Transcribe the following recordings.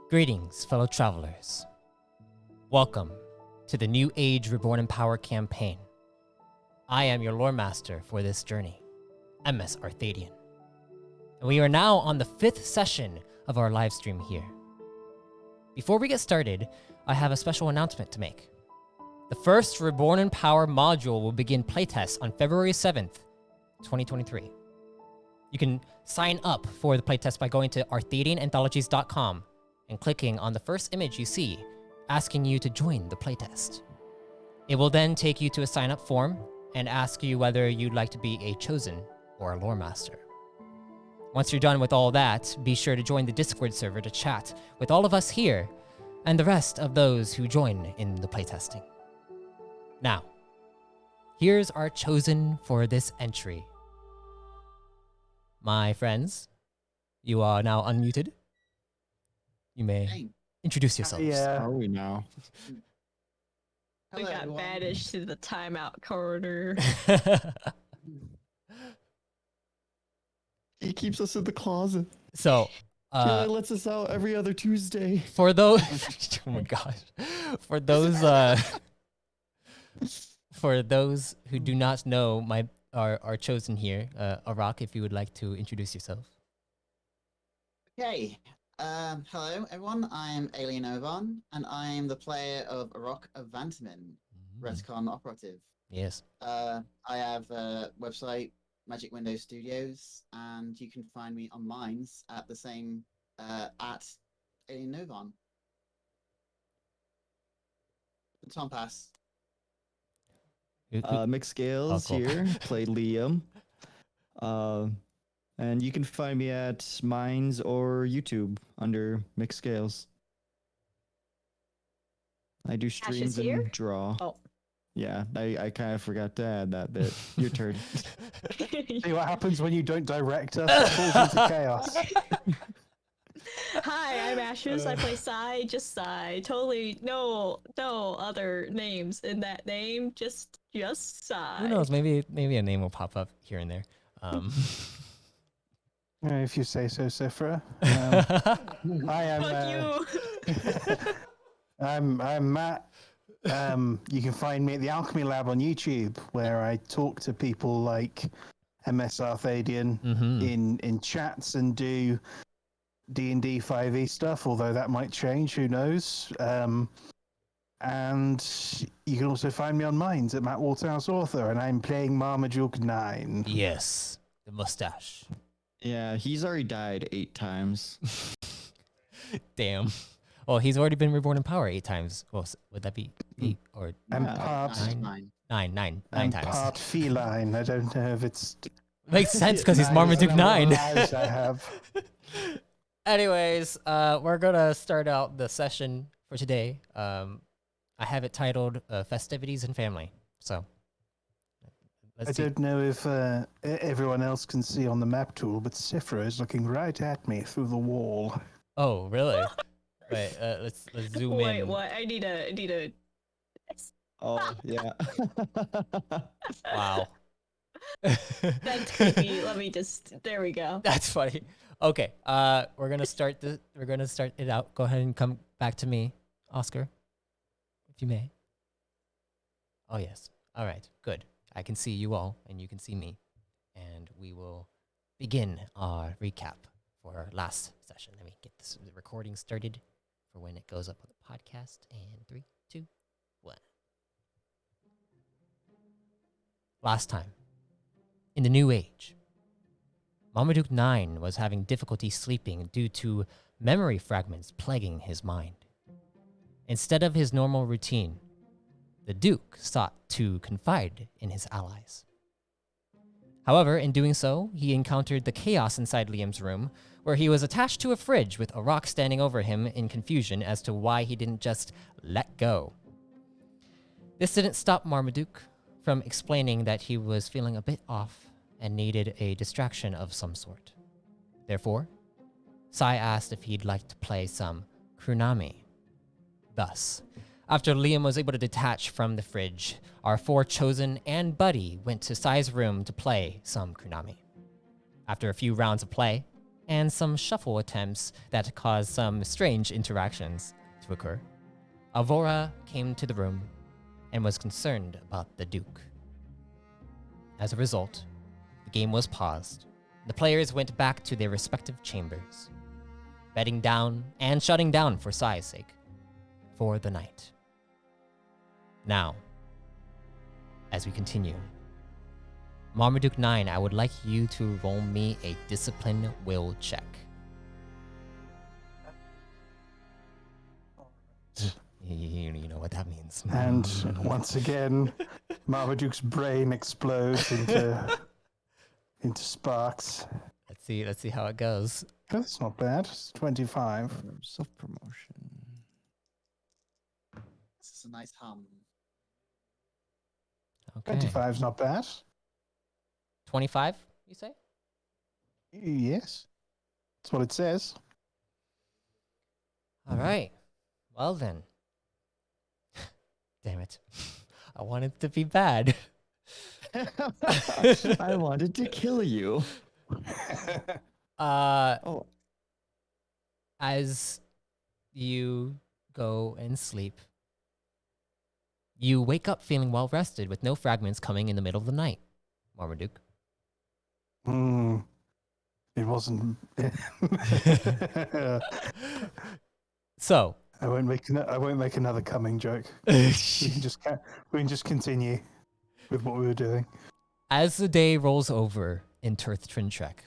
Greetings, fellow travelers. Welcome to the New Age Reborn in Power campaign. I am your lore master for this journey, MS Arthadian. And we are now on the 5th session of our live stream here. Before we get started, I have a special announcement to make. The first Reborn in Power module will begin playtests on February 7th, 2023. You can sign up for the playtest by going to arthadiananthologies.com and clicking on the first image you see, asking you to join the playtest. It will then take you to a sign-up form and ask you whether you'd like to be a chosen or a lore master. Once you're done with all that, be sure to join the Discord server to chat with all of us here and the rest of those who join in the playtesting. Now, here's our chosen for this entry. My friends, you are now unmuted. You may introduce yourselves. Yeah. Are we now? We got banished to the timeout corner. He keeps us in the closet. So, He lets us out every other Tuesday. for those, oh my gosh, for those who do not know our chosen here, Arak, if you would like to introduce yourself. Okay. Hello, everyone. I'm Alien Ovan, and I'm the player of Rock of Vantamin, Retcon Operative. Yes. I have a website, Magic Window Studios, and you can find me on Mines at the same, at Alien Novan. Tom Pass. Mixed Scales cool. here, play Liam. And you can find me at Mines or YouTube under Mixed Scales. I do streams here? and draw. Oh. Yeah, I kind of forgot to add that bit. Your turn. See what happens when you don't direct us? It falls into chaos. Hi, I'm Ashes. I play Psy, just Psy. Totally no other names in that name. Just Psy. Who knows? Maybe a name will pop up here and there. If you say so, Sifra. I am. Fuck you. I'm Matt. You can find me at the Alchemy Lab on YouTube, where I talk to people like MS Arthadian in chats and do D&D 5e stuff. Although that might change, who knows? And you can also find me on Minds at Matt Waterhouse Author, and I'm playing Marmaduke 9. Yes, the mustache. Yeah, he's already died 8 times. Damn. Well, he's already been reborn in power 8 times. Well, would that be 8 or I'm Yeah, part. nine I'm times? part feline. I don't know if it's. Makes sense because he's Nine Marmaduke is the number 9. of lives I have. Anyways, we're gonna start out the session for today. I have it titled "Festivities and Family." So, I don't know if everyone else can see on the map tool, but Sifra is looking right at me through the wall. Oh, really? Wait, let's zoom in. Wait, what? I need a. Oh, yeah. Wow. That's creepy. Let me just. There we go. That's funny. Okay, we're gonna start it out. Go ahead and come back to me, Oscar, if you may. Oh yes. All right. Good. I can see you all, and you can see me, and we will begin our recap for our last session. Let me get the recording started for when it goes up on the podcast. And 3, 2, 1. Last time, in the New Age, Marmaduke 9 was having difficulty sleeping due to memory fragments plaguing his mind. Instead of his normal routine, the Duke sought to confide in his allies. However, in doing so, he encountered the chaos inside Liam's room, where he was attached to a fridge with a rock standing over him in confusion as to why he didn't just let go. This didn't stop Marmaduke from explaining that he was feeling a bit off and needed a distraction of some sort. Therefore, Sai asked if he'd like to play some Krunami. Thus, After Liam was able to detach from the fridge, our four chosen and Buddy went to Sai's room to play some Kunami. After a few rounds of play, and some shuffle attempts that caused some strange interactions to occur, Avora came to the room and was concerned about the Duke. As a result, the game was paused. The players went back to their respective chambers, bedding down and shutting down for Sai's sake, for the night. Now, as we continue, Marmaduke 9, I would like you to roll me a discipline will check. You know what that means. And once again, Marmaduke's brain explodes into sparks. Let's see how it goes. That's not bad. It's 25. Self-promotion. This is a nice hum. Okay. 25's not bad. 25, you say? Yes. That's what it says. All right. Well then. Damn it. I want it to be bad. I wanted to kill you. Oh. As you go and sleep, you wake up feeling well rested with no fragments coming in the middle of the night, Marmaduke. It wasn't. So I won't make another coming joke. We can just continue with what we were doing. as the day rolls over in Tirth Trin Trek,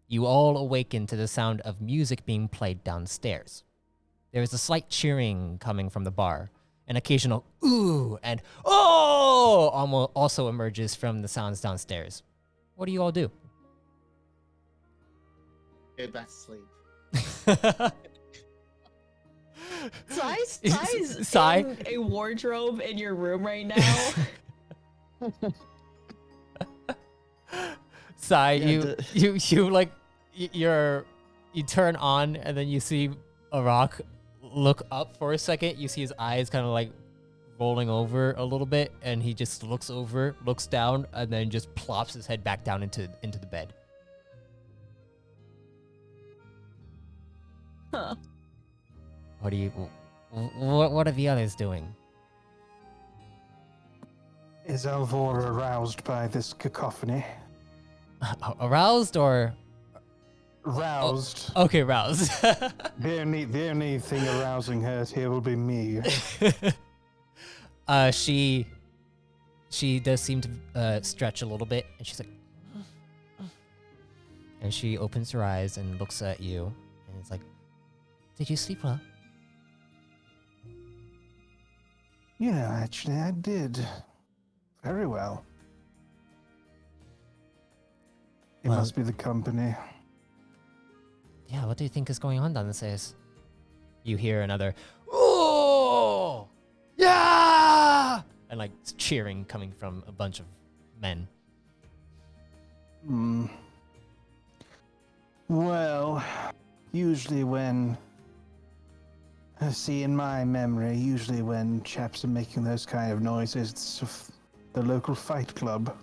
you all awaken to the sound of music being played downstairs. There is a slight cheering coming from the bar. An occasional ooh and oh also emerges from the sounds downstairs. What do you all do? Go back to sleep. Sai's Sai? in a wardrobe in your room right now. Sai, Yeah, you turn on and then you see Arak look up for a second. You see his eyes kind of like rolling over a little bit, and he just looks over, looks down, and then just plops his head back down into the bed. Huh. What are the others doing? Is Alvora aroused by this cacophony? Aroused or Roused. okay, roused. The only thing arousing her here will be me. She does seem to stretch a little bit, and she's like, and she opens her eyes and looks at you, and it's like, did you sleep well? Yeah, actually, I did. Very well. It Well- must be the company. Yeah, what do you think is going on downstairs? You hear another, oh, yeah, and like cheering coming from a bunch of men. Well, usually when... See, in my memory, usually when chaps are making those kind of noises, it's the local fight club.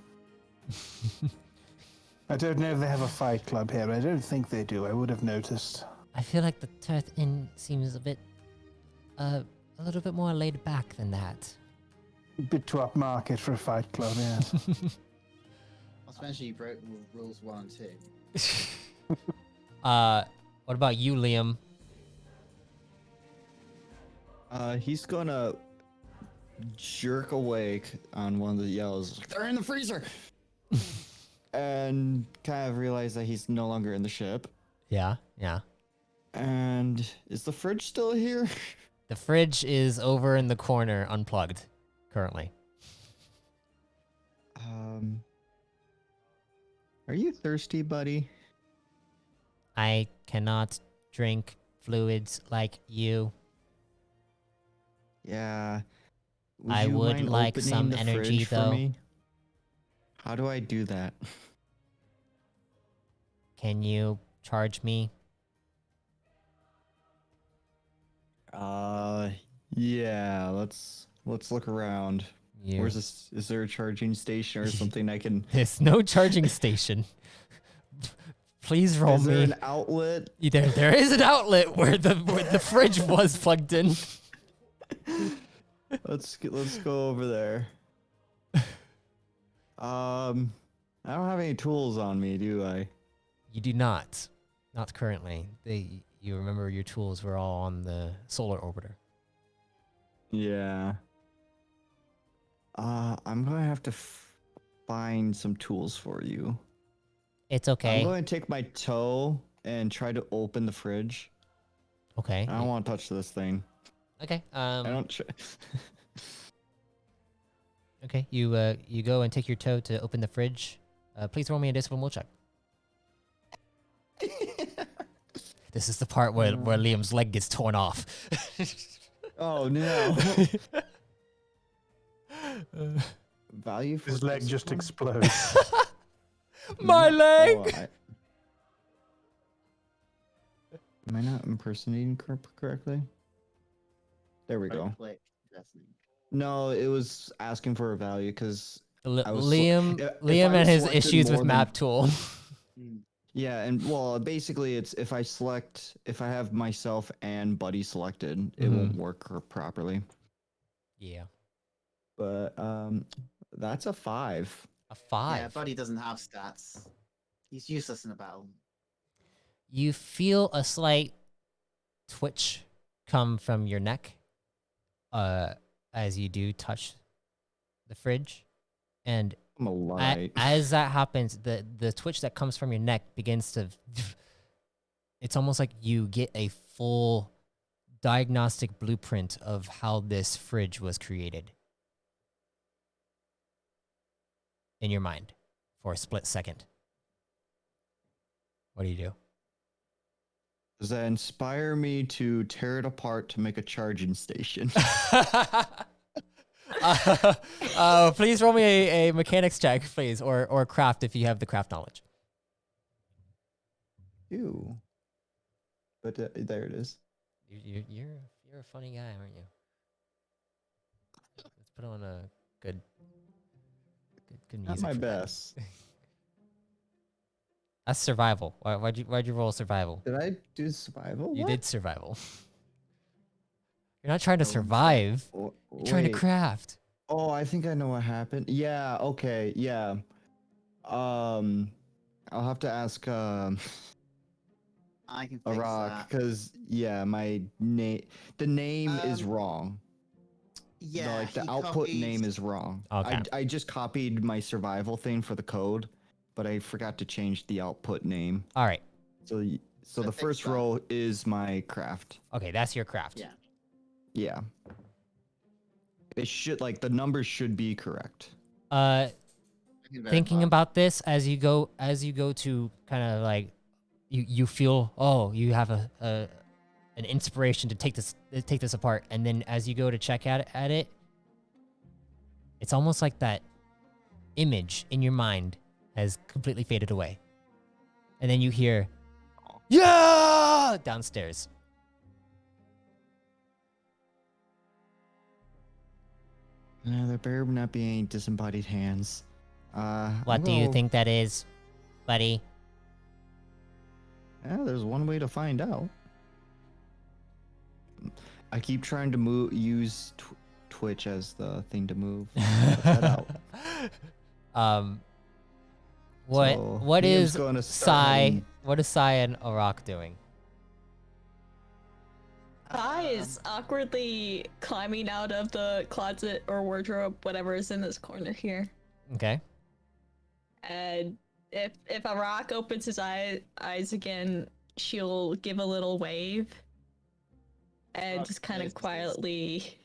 I don't know if they have a fight club here, but I don't think they do. I would have noticed. I feel like the Tirth Inn seems a little bit more laid back than that. A bit too upmarket for a fight club, yes. Especially you broke rules 1 and 2. What about you, Liam? He's gonna jerk awake on one of the yells. They're in the freezer! And kind of realize that he's no longer in the ship. Yeah. And is the fridge still here? The fridge is over in the corner, unplugged, currently. Are you thirsty, buddy? I cannot drink fluids like you. Yeah. I you would mind like opening some the energy, fridge for though. me? How do I do that? Can you charge me? Yeah, let's look around. You, Where's this? Is there a charging station or something I can? there's no charging station. Please roll Is there me. an outlet? There is an outlet where the fridge was plugged in. Let's go over there. I don't have any tools on me, do I? You do not. Not currently. You remember your tools were all on the solar orbiter. Yeah. I'm gonna have to find some tools for you. It's okay. I'm going to take my toe and try to open the fridge. Okay. I don't want to touch this thing. Okay. I don't. Okay. You go and take your toe to open the fridge. Please roll me a discipline will check. This is the part where Liam's leg gets torn off. Oh no. Value for His leg just discipline? explodes. My leg. Am I not impersonating correctly? There we go. Click listening. No, it was asking for a value because Liam if Liam I and his selected issues with more than- map tool. yeah, and well, basically, it's if I have myself and Buddy selected, it won't work properly. Yeah. But that's a 5. A 5. Yeah, Buddy doesn't have stats. He's useless in a battle. You feel a slight twitch come from your neck as you do touch the fridge. And I'm a light. as that happens, the twitch that comes from your neck begins to... It's almost like you get a full diagnostic blueprint of how this fridge was created in your mind for a split second. What do you do? Does that inspire me to tear it apart to make a charging station? Please roll me a mechanics check, please, or craft if you have the craft knowledge. Ew. But there it is. You're a funny guy, aren't you? Let's put on a good music. Not my for that. best. That's survival. Why'd you roll survival? Did I do survival? You What? did survival. You're not trying to survive. You're trying to Wait. craft. Oh, I think I know what happened. Yeah. Okay. Yeah. I'll have to ask I can fix Arak that. because the name is wrong. Yeah, The he output copied- name is wrong. Okay. I just copied my survival thing for the code, but I forgot to change the output name. All right. So the fix first that. row is my craft. Okay, that's your craft. Yeah. Yeah. It should the numbers should be correct. I can Thinking verify. about this as you go to kind of like you feel you have an inspiration to take this apart, and then as you go to check at it, it's almost like that image in your mind has completely faded away, and then you hear yeah downstairs. No, there better not be any disembodied hands. What do you think that is, buddy? Yeah, there's one way to find out. I keep trying to use Twitch as the thing to move. Check that out. What So, what Liam's is gonna start Sai? heading- What is Sai and Arak doing? Sai is awkwardly climbing out of the closet or wardrobe, whatever is in this corner here. Okay. And if a rock opens his eyes again, she'll give a little wave and Rock just kind of notices. quietly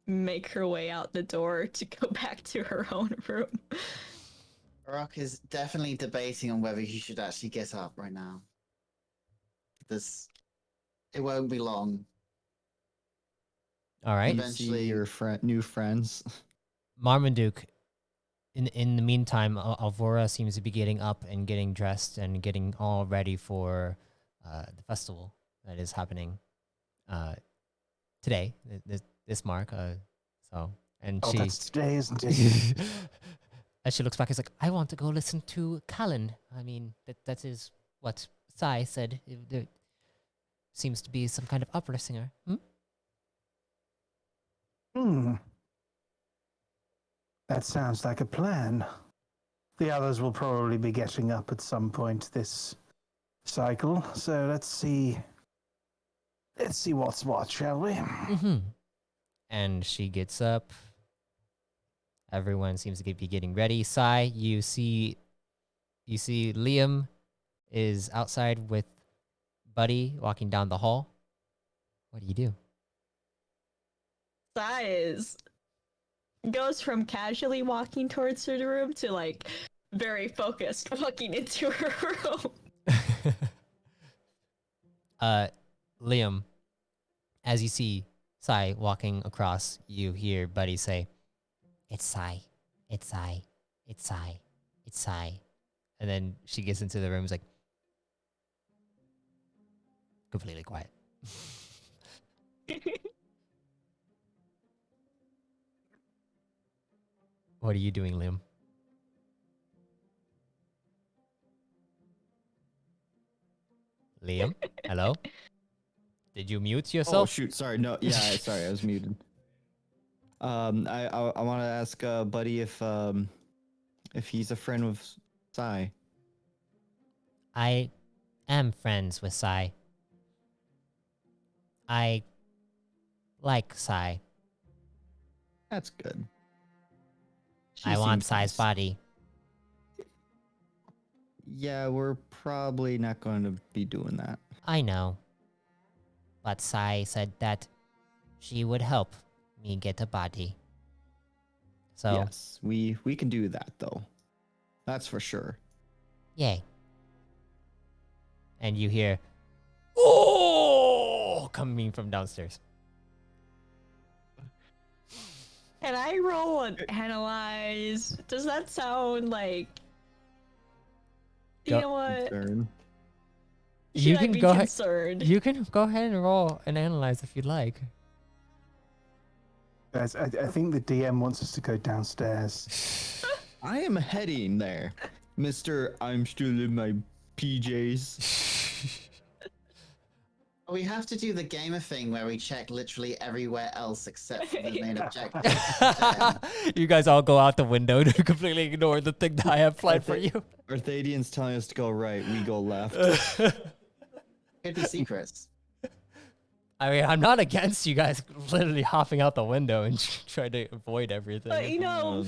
make her way out the door to go back to her own room. Rock is definitely debating on whether he should actually get up right now. It won't be long. All right. Eventually- See your new friends. Marmaduke. In the meantime, Alvora seems to be getting up and getting dressed and getting all ready for the festival that is happening today, this mark. And Oh, she that's today, isn't it? and she looks back. Is like, I want to go listen to Callan. I mean, that is what Sai said. There seems to be some kind of opera singer. Hmm. That sounds like a plan. The others will probably be getting up at some point this cycle, so let's see. Let's see what's what, shall we? Mm-hmm. And she gets up. Everyone seems to be getting ready. Sai, you see Liam is outside with Buddy walking down the hall. What do you do? Size goes from casually walking towards her room to like very focused walking into her room. Liam, as you see Sai walking across, you hear Buddy say, "It's Sai, it's Sai, it's Sai, it's Sai," and then she gets into the room. Is like completely quiet. What are you doing, Liam? Liam, hello? Did you mute Oh yourself? shoot! Sorry. No. Yeah. Sorry. I was muted. I want to ask Buddy if he's a friend with Sai. I am friends with Sai. I like Sai. That's good. She I want seems Sai's nice. body. Yeah, we're probably not going to be doing that. I know. But Sai said that she would help me get a body. So, Yes, we can do that though. That's for sure. yay. And you hear, "Oh!" coming from downstairs. Can I roll and analyze? Does that sound like? You Go- know what? Concern. Should You I can be go ahead. concerned? You can go ahead and roll and analyze if you'd like. Guys, I think the DM wants us to go downstairs. I am heading there, Mister. I'm still in my PJs. We have to do the gamer thing where we check literally everywhere else except for the main objective. You guys all go out the window to completely ignore the thing that I have planned for you. Arthadian's telling us to go right. We go left. Could be secrets. I mean, I'm not against you guys literally hopping out the window and trying to avoid everything. But you know,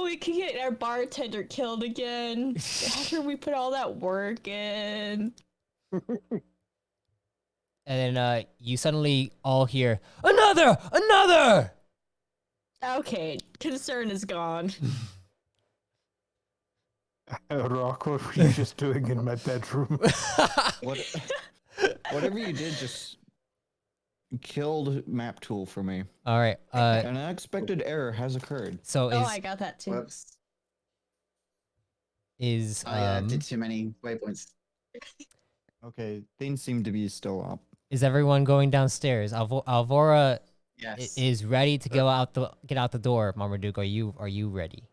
we can get our bartender killed again after we put all that work in. And then you suddenly all hear, another! Okay, concern is gone. Rock, what were you just doing in my bedroom? Whatever you did just killed map tool for me. All right. An unexpected error has occurred. So Oh, I got that too. Whoops. is I did too many waypoints. Okay, things seem to be still up. is everyone going downstairs? Alvora Yes. is ready to get out the door. Marmaduke, are you ready?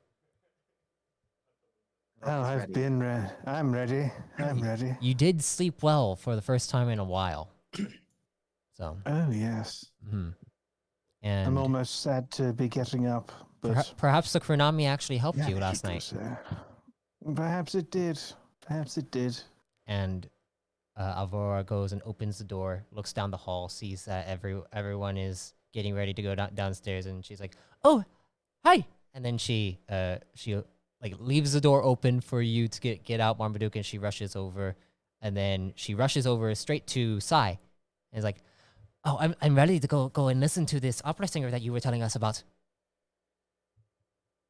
Oh, I've Ready. been ready. I'm ready. I'm ready. You did sleep well for the first time in a while. So, Oh, yes. and I'm almost sad to be getting up, but perhaps the Chronami actually helped yeah, you last it night. was, perhaps it did. Perhaps it did. And Alvora goes and opens the door, looks down the hall, sees that everyone is getting ready to go downstairs, and she's like, "Oh, hi!" And then she like leaves the door open for you to get out, Marmaduke, and she rushes over, and then she rushes over straight to Sai, and is like, "Oh, I'm ready to go and listen to this opera singer that you were telling us about."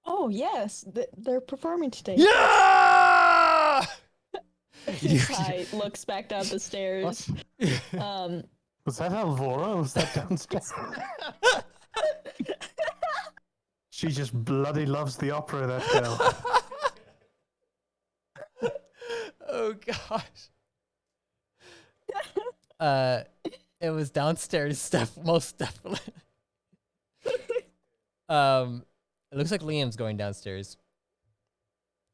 Oh yes, they're performing today. Yeah! Kai looks back down the stairs. Was that Alvora? Was that downstairs? She just bloody loves the opera, that girl. Oh gosh. It was downstairs, most definitely. It looks like Liam's going downstairs.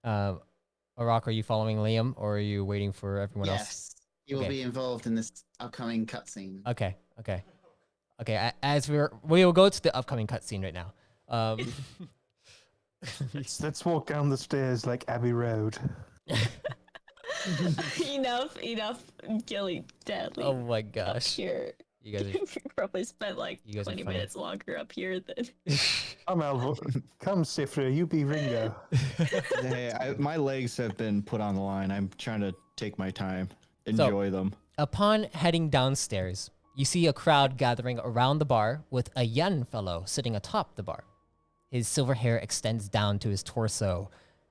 Arak, are you following Liam, or are you waiting for everyone else? Yes, you will be involved in this upcoming cutscene. Okay. As we will go to the upcoming cutscene right now. Let's walk down the stairs like Abbey Road. enough, Gilly Deadly. Oh my gosh. Here. You guys are Probably spent like You guys are 20 funny. minutes longer up here than. I'm Alvo. Come, Sifra, you be Ringo. Hey, my legs have been put on the line. I'm trying to take my time, enjoy them. Upon heading downstairs, you see a crowd gathering around the bar with a young fellow sitting atop the bar. His silver hair extends down to his torso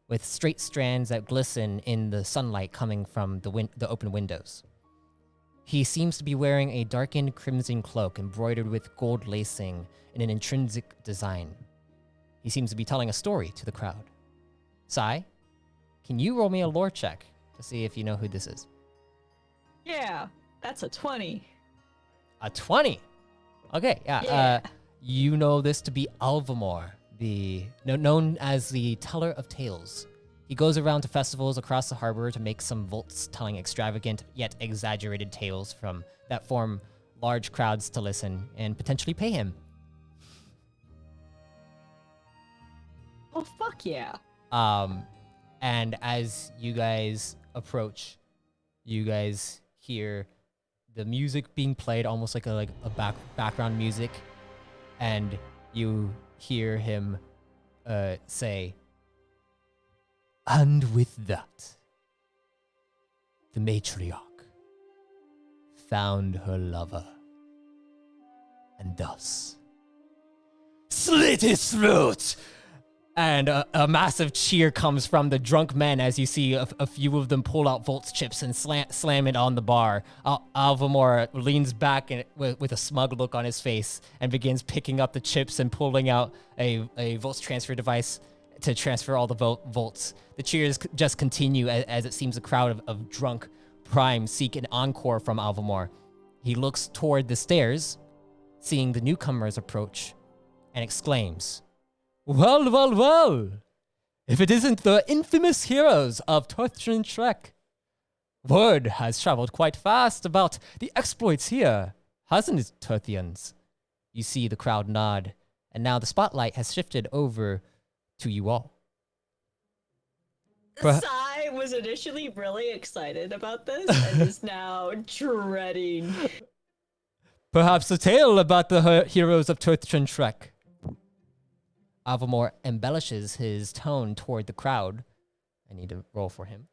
with straight strands that glisten in the sunlight coming from the open windows. He seems to be wearing a darkened crimson cloak embroidered with gold lacing in an intrinsic design. He seems to be telling a story to the crowd. Sai, can you roll me a lore check to see if you know who this is? Yeah, that's a 20. A 20. Okay, yeah. Yeah. You know this to be Alvamore, known as the Teller of Tales. He goes around to festivals across the harbor to make some vaults telling extravagant yet exaggerated tales that form large crowds to listen and potentially pay him. Oh, fuck yeah. And as you guys approach, you guys hear the music being played, almost like a background music, and you hear him say, "And with that, the matriarch found her lover, and thus slit his throat." And a massive cheer comes from the drunk men as you see a few of them pull out Volt's chips and slam it on the bar. Alvamore leans back with a smug look on his face and begins picking up the chips and pulling out a Volt's transfer device to transfer all the Volts. The cheers just continue as it seems a crowd of drunk primes seek an encore from Alvamore. He looks toward the stairs, seeing the newcomers approach, and exclaims, "Well, well, well! If it isn't the infamous heroes of Tirth Trin Trek! Word has traveled quite fast about the exploits here, hasn't it, Tirthians?" You see the crowd nod, and now the spotlight has shifted over to you all. Sai was initially really excited about this and is now dreading. Perhaps a tale about the heroes of Tirth Trin Trek. Alvamore embellishes his tone toward the crowd. I need to roll for him.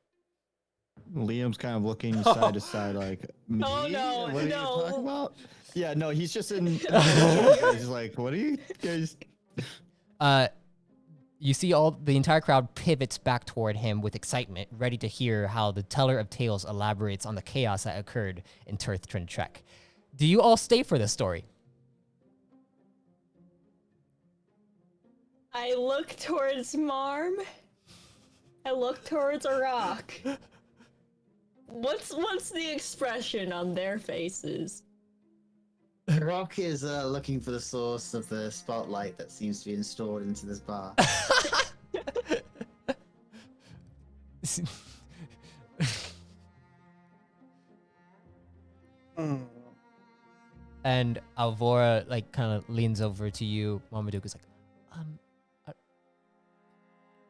Liam's kind of looking side to side like, me? Oh, no, What are you no. talking about? Yeah, no, he's just in. He's like, what are you guys? You see the entire crowd pivots back toward him with excitement, ready to hear how the Teller of Tales elaborates on the chaos that occurred in Tirth Trin Trek. Do you all stay for this story? I look towards Marm. I look towards Arak. What's the expression on their faces? Rock is looking for the source of the spotlight that seems to be installed into this bar. And Alvora kind of leans over to you. Marmaduke is like,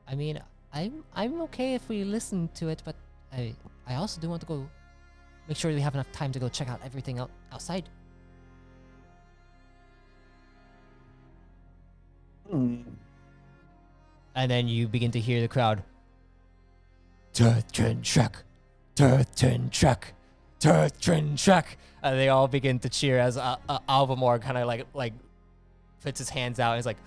I mean, I'm okay if we listen to it, but I also do want to go make sure we have enough time to go check out everything outside. And then you begin to hear the crowd. Tirth Trin Trek, Tirth Trin Trek, Tirth Trin Trek. And they all begin to cheer as Alvamore kind of like puts his hands out and is like,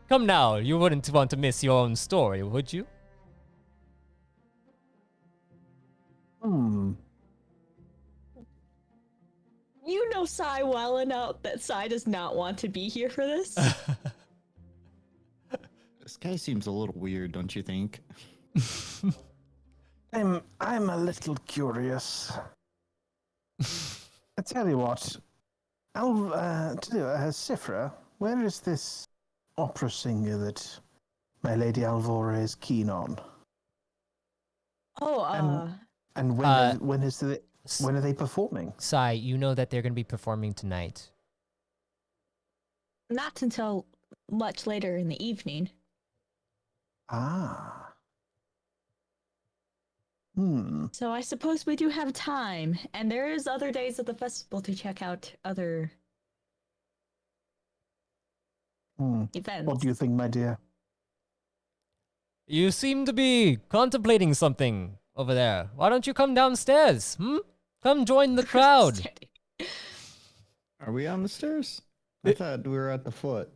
Come now, you wouldn't want to miss your own story, would you? You know Sai well enough that Sai does not want to be here for this. This guy seems a little weird, don't you think? I'm a little curious. I tell you what, Sifra, where is this opera singer that my lady Alvora is keen on? Oh, And when are they performing? Sai, you know that they're going to be performing tonight. not until much later in the evening. Ah. So I suppose we do have time, and there is other days of the festival to check out other events. What do you think, my dear? You seem to be contemplating something over there. Why don't you come downstairs? Come join the crowd. Are we on the stairs? I thought we were at the foot.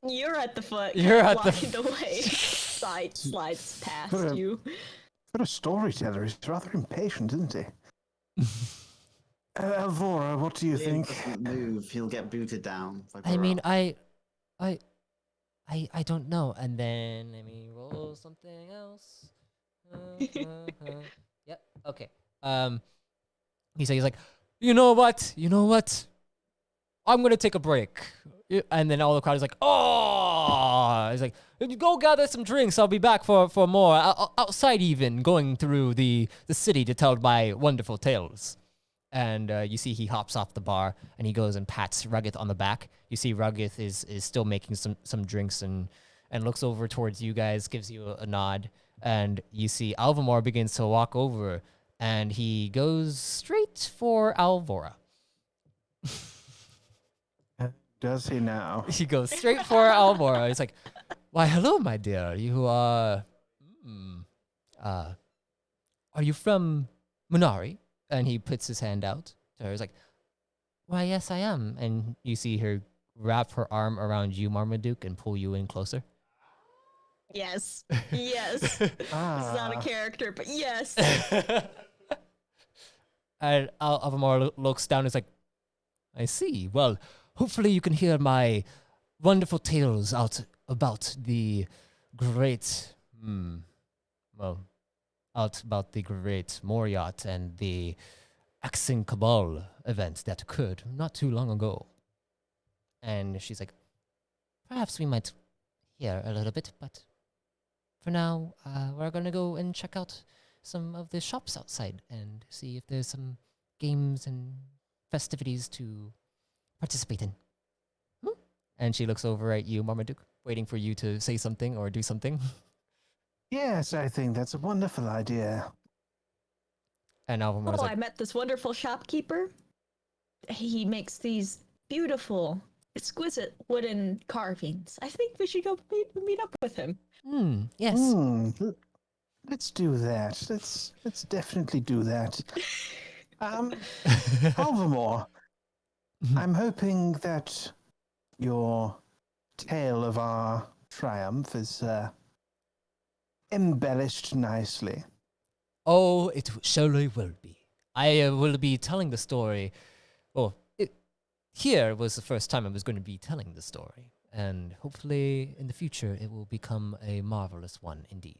You're at the foot. You're at walking the way. Side slides past you. For a storyteller, he's rather impatient, isn't he? Alvora, what do you If he think? doesn't move, he'll get booted down. I mean, I don't know. And then let me roll something else. Yep. Okay. He's like, you know what? I'm gonna take a break. And then all the crowd is like, oh! He's like, go gather some drinks. I'll be back for more. Outside even, going through the city to tell my wonderful tales. And you see he hops off the bar and he goes and pats Ruggith on the back. You see Ruggith is still making some drinks and looks over towards you guys, gives you a nod. And you see Alvamore begins to walk over and he goes straight for Alvora. Does he now? He goes straight for Alvora. He's like, why, hello, my dear. You are you from Munari? And he puts his hand out to her. He's like, why, yes, I am. And you see her wrap her arm around you, Marmaduke, and pull you in closer. Yes. Yes. This is not a character, but yes. And Alvamore looks down and is like, I see. Well, hopefully you can hear my wonderful tales out about the great, out about the great Moriat and the Axing Cabal event that occurred not too long ago. And she's like, perhaps we might hear a little bit, but for now, we're going to go and check out some of the shops outside and see if there's some games and festivities to participate in. And she looks over at you, Marmaduke, waiting for you to say something or do something. Yes, I think that's a wonderful idea. And Alvamore's like, I met this wonderful shopkeeper. He makes these beautiful, exquisite wooden carvings. I think we should go meet up with him. Yes. Let's do that. Let's definitely do that. Alvamore, I'm hoping that your tale of our triumph is embellished nicely. Oh, it surely will be. I will be telling the story. Well, here was the first time I was going to be telling the story. And hopefully in the future it will become a marvelous one indeed.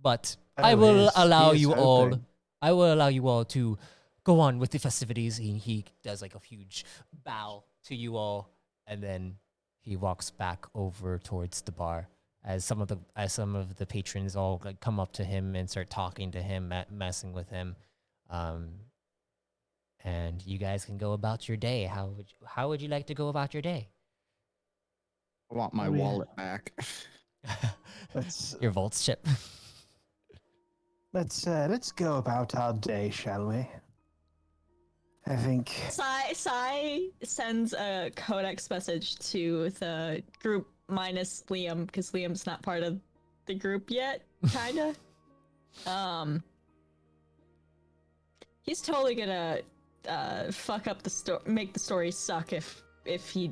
But I will allow you all. I will allow you all to go on with the festivities. He does like a huge bow to you all, and then he walks back over towards the bar as some of the patrons all like come up to him and start talking to him, messing with him. And you guys can go about your day. How would you like to go about your day? I want my wallet back. Your Volts chip. Let's go about our day, shall we? I think. Sai sends a codex message to the group minus Liam because Liam's not part of the group yet. Kinda. He's totally gonna fuck up the story, make the story suck if he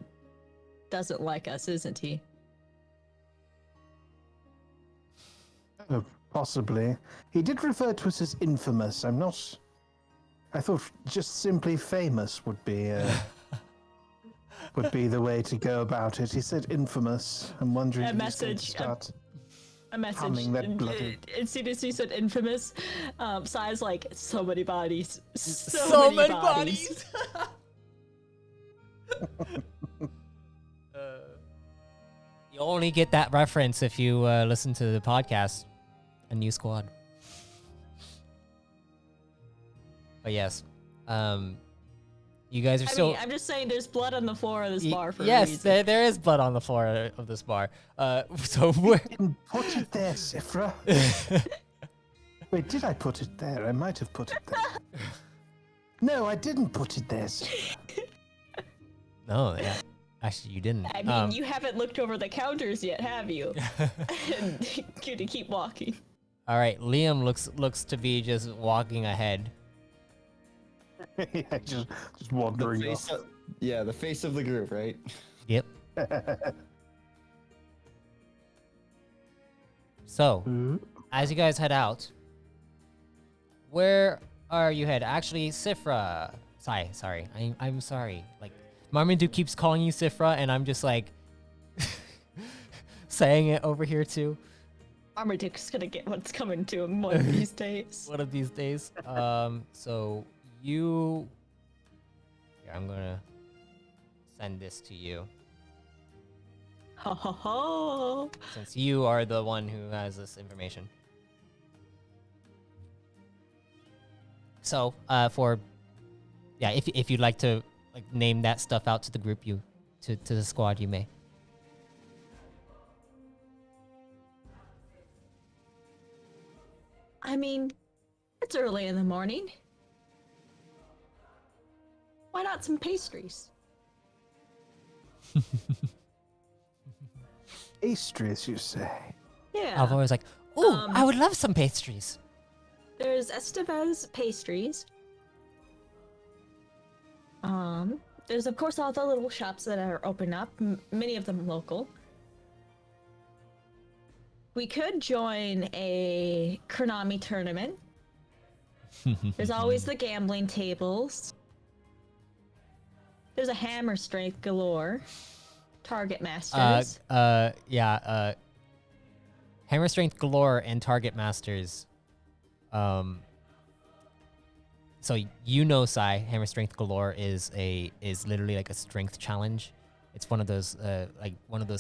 doesn't like us, isn't he? Possibly. He did refer to us as infamous. I thought just simply famous would be the way to go about it. He said infamous. I'm wondering A if he's going to message, start. A message. Humming that bloody- As soon as you said infamous, Sai's like, so many bodies. So many bodies. You only get that reference if you listen to the podcast, A New Squad. But yes, you guys are still. I'm just saying, there's blood on the floor of this bar for a yes, reason. there is blood on the floor of this bar. So we're. Didn't put it there, Sifra. Wait, did I put it there? I might have put it there. No, I didn't put it there, Sifra. No, yeah. Actually, you didn't. I mean, you haven't looked over the counters yet, have you? To keep walking. All right, Liam looks to be just walking ahead. Yeah, just wandering The off. face the face of the group, right? Yep. So, as you guys head out, where are you head? Actually, Sifra. Sorry. I'm sorry. Like, Marmaduke keeps calling you Sifra, and I'm just like saying it over here too. Marmaduke's gonna get what's coming to him one of these days. One of these days. So you. Here, I'm gonna send this to you. Ho ho ho! Since you are the one who has this information. So, if you'd like to like name that stuff out to the group, to the squad, you may. I mean, it's early in the morning. Why not some pastries? Pastries, you say? Yeah. Alvaro was like, "Ooh, I would love some pastries." There's Estevez pastries. There's of course all the little shops that are open up, many of them local. We could join a Konami tournament. There's always the gambling tables. There's a hammer strength galore. Target masters. Hammer Strength Galore and Target Masters. So you know, Sai, Hammer Strength Galore is literally like a strength challenge. It's one of those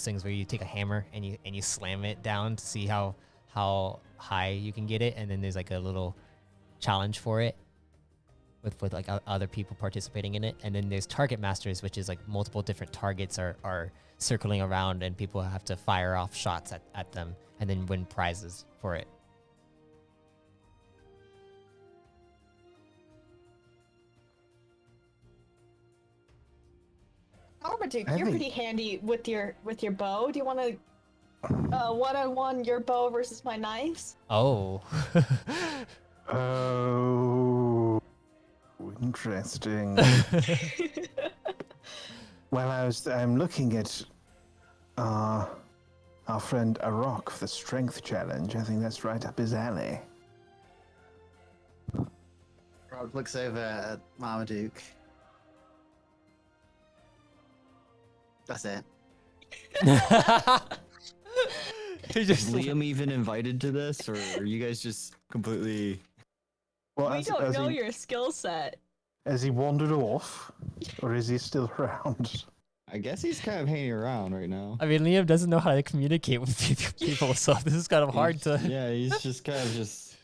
things where you take a hammer and you slam it down to see how high you can get it, and then there's like a little challenge for it with like other people participating in it. And then there's Target Masters, which is like multiple different targets are circling around, and people have to fire off shots at them and then win prizes for it. Marmaduke, I you're think- pretty handy with your bow. Do you want to one-on-one your bow versus my knives? Oh. Oh, interesting. Well, I'm looking at our friend Arok for the strength challenge. I think that's right up his alley. Rob looks over at Marmaduke. That's it. Is Liam even invited to this, or are you guys just completely? Well, We don't know he, your skill set. has he wandered off, or is he still around? I guess he's kind of hanging around right now. I mean, Liam doesn't know how to communicate with people, so this is kind of hard to. Yeah, he's just kind of just.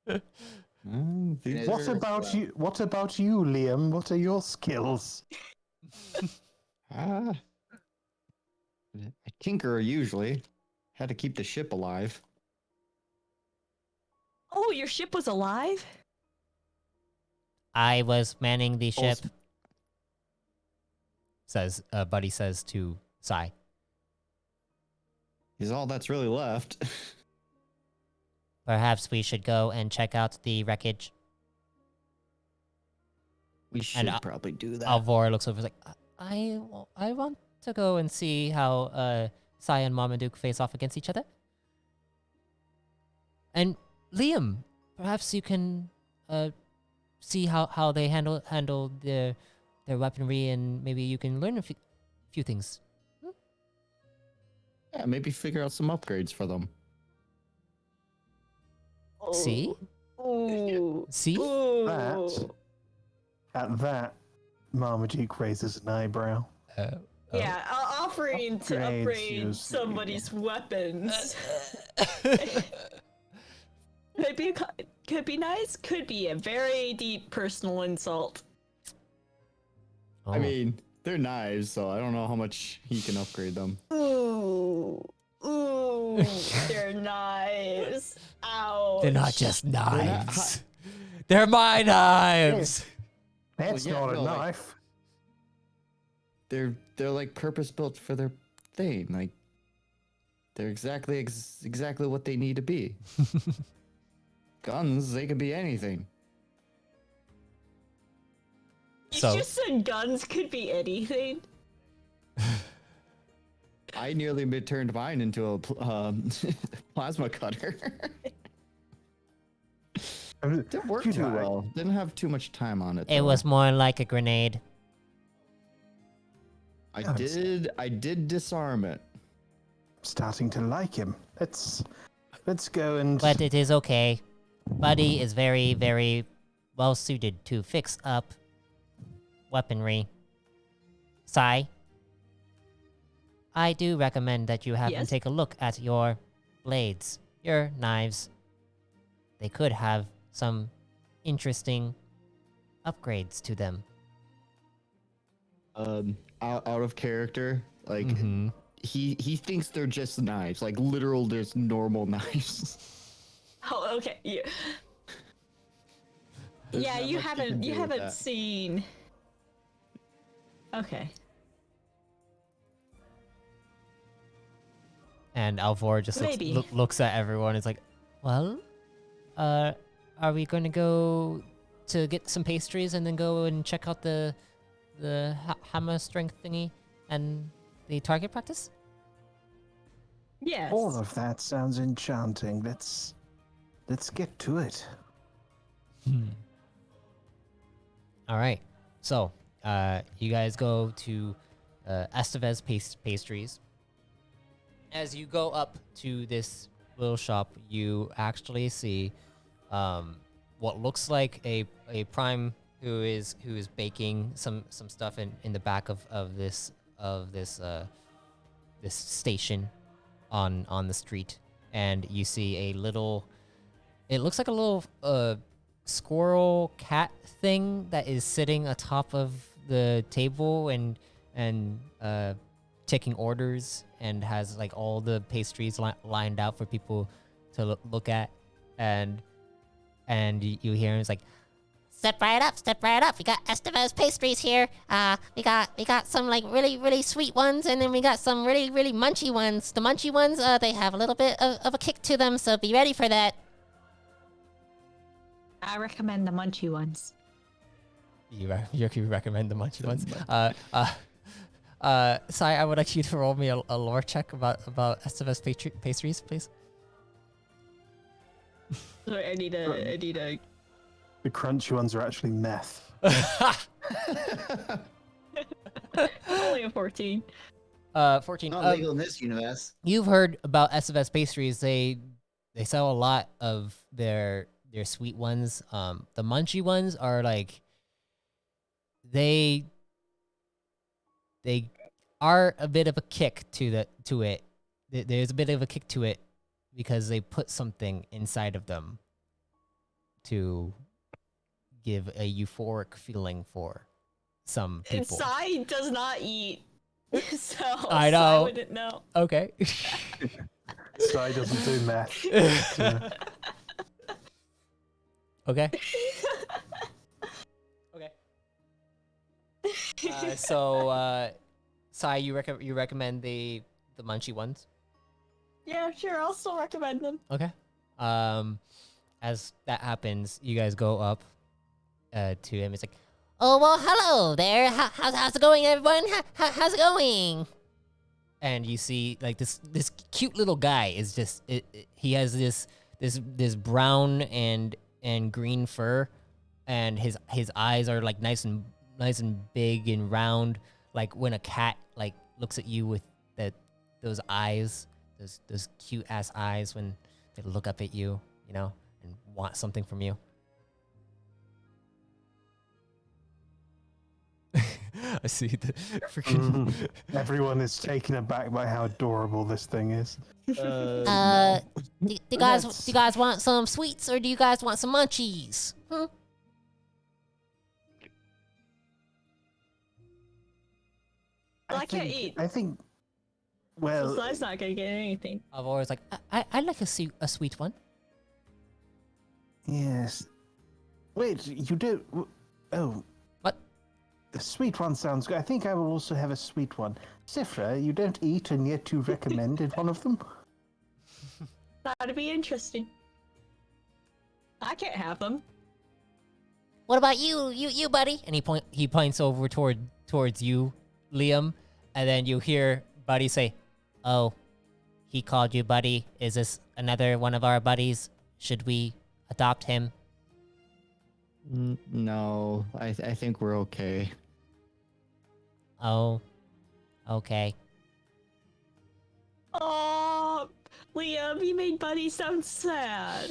These What are- about you? What about you, Liam? What are your skills? I tinker usually. Had to keep the ship alive. Oh, your ship was alive? I was manning the ship. Also- Buddy says to Sai. He's all that's really left. Perhaps we should go and check out the wreckage. We should And, probably do that. Alvor looks over, like, I want to go and see how Sai and Marmaduke face off against each other. And Liam, perhaps you can see how they handle their weaponry, and maybe you can learn a few things. Yeah, maybe figure out some upgrades for them. See? Ooh. See? Ooh. At that, Marmaduke raises an eyebrow. Yeah, offering to Upgrades upgrade yours. somebody's weapons. Could be nice, could be a very deep personal insult. Oh. I mean, they're knives, so I don't know how much he can upgrade them. Ooh. Ooh. They're knives. Ouch. They're not just They're not knives. They're my knives. That's yeah, not a no, like- knife. They're like purpose built for their thing. Like they're exactly what they need to be. Guns, they can be anything. You So- just said guns could be anything. I nearly turned mine into a plasma cutter. Didn't work You too know, well. Didn't have too much time on it. It though. was more like a grenade. I did disarm it. Starting to like him. Let's go and. But it is okay. Buddy is very, very well suited to fix up weaponry. Sai, I do recommend that you have him Yes? take a look at your blades, your knives. They could have some interesting upgrades to them. Out of character, like Mhm. he thinks they're just knives, like literal, there's normal knives. Oh, okay. Yeah. There's Yeah, not you much can haven't do with that. seen. Okay. And Alvor just Maybe. looks at everyone. It's like, well, are we going to go to get some pastries and then go and check out the hammer strength thingy and the target practice? Yes. All of that sounds enchanting. Let's get to it. All right. So, you guys go to Estevez Pastries. As you go up to this little shop, you actually see what looks like a prime who is baking some stuff in the back of this this station on the street, and you see a little. It looks like a little squirrel cat thing that is sitting atop of the table and taking orders and has like all the pastries lined out for people to look at, and you hear him. It's like, step right up. We got Estevez pastries here. We got some like really sweet ones, and then we got some really munchy ones. The munchy ones, they have a little bit of a kick to them, so be ready for that. I recommend the munchy ones. You recommend the munchy ones? Sai, I would like you to roll me a lore check about Estevez pastries, please. Sorry, I need a. The crunchy ones are actually meth. Only a 14. 14. Not legal in this universe. You've heard about Estevez pastries. They sell a lot of their sweet ones. The munchy ones are like they are a bit of a kick to it. There's a bit of a kick to it because they put something inside of them to give a euphoric feeling for some And people. Sai does not eat, so I Sai know. wouldn't know. Okay. Sai doesn't do meth. Okay. Okay. So, Sai, you recommend the munchy ones? Yeah, sure. I'll still recommend them. Okay. As that happens, you guys go up to him. It's like, oh well, hello there. How's it going, everyone? How's it going? And you see, like this cute little guy is just he has this brown and green fur, and his eyes are like nice and big and round, like when a cat like looks at you with those eyes, those cute ass eyes when they look up at you, you know. and want something from you. I see the freaking. Everyone is taken aback by how adorable this thing is. No. Do you guys Let's- want some sweets or do you guys want some munchies? I can't eat. I think. So Well, I'm not gonna get anything. I've always like, I like a sweet one. yes. Wait, you do. Oh. What? The sweet one sounds good. I think I will also have a sweet one. Sifra, you don't eat and yet you recommended one of them? That'd be interesting. I can't have them. What about you, buddy? and he points over towards you, Liam, and then you hear Buddy say, "Oh, he called you buddy. Is this another one of our buddies? Should we adopt him?" No, I think we're okay. Oh, okay. Oh, Liam, you made Buddy sound sad.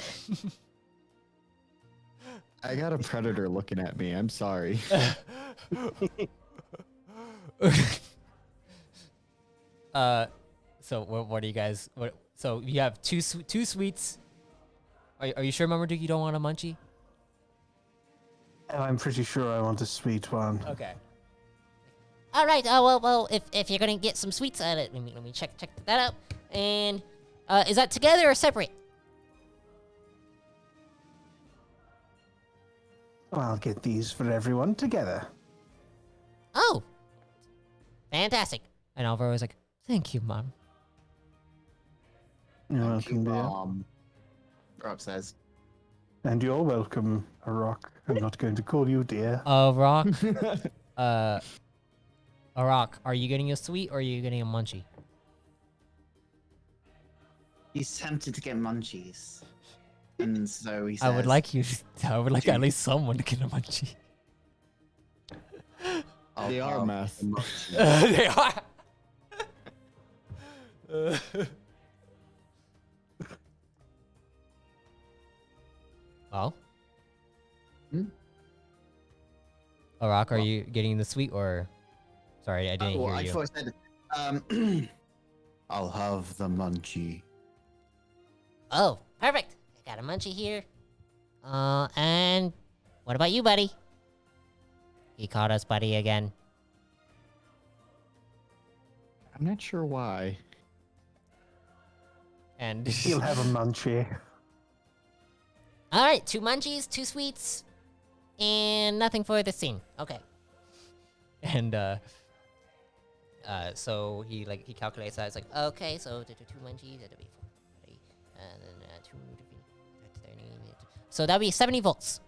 I got a predator looking at me. I'm sorry. So what do you guys? So you have two sweets. Are you sure, Marmaduke, you don't want a munchie? Oh, I'm pretty sure I want a sweet one. Okay. All right. Well, if you're gonna get some sweets at it, let me check that out. And is that together or separate? I'll get these for everyone together. Oh, fantastic. And Alvaro was like, "Thank you, Mom." You're Thank you, welcome, dear. Rob says. And you're welcome, Rock. I'm not going to call you dear. Rock. Rock, are you getting a sweet or are you getting a munchie? He's tempted to get munchies. And so he says, I would like at least someone to get a munchie. They are meth. They are. Well. Rock, are you getting the sweet or? Sorry, I didn't hear I you. thought I said, I'll have the munchie. Oh, perfect. I got a munchie here. And what about you, buddy? He called us buddy again. I'm not sure why. And He'll have a munchie. All right, 2 munchies, 2 sweets, and nothing for the scene. Okay. and so he calculates that. It's like, Okay, so 2 munchies, that'll be 4, and then 2, 30. So that'll be 70 volts.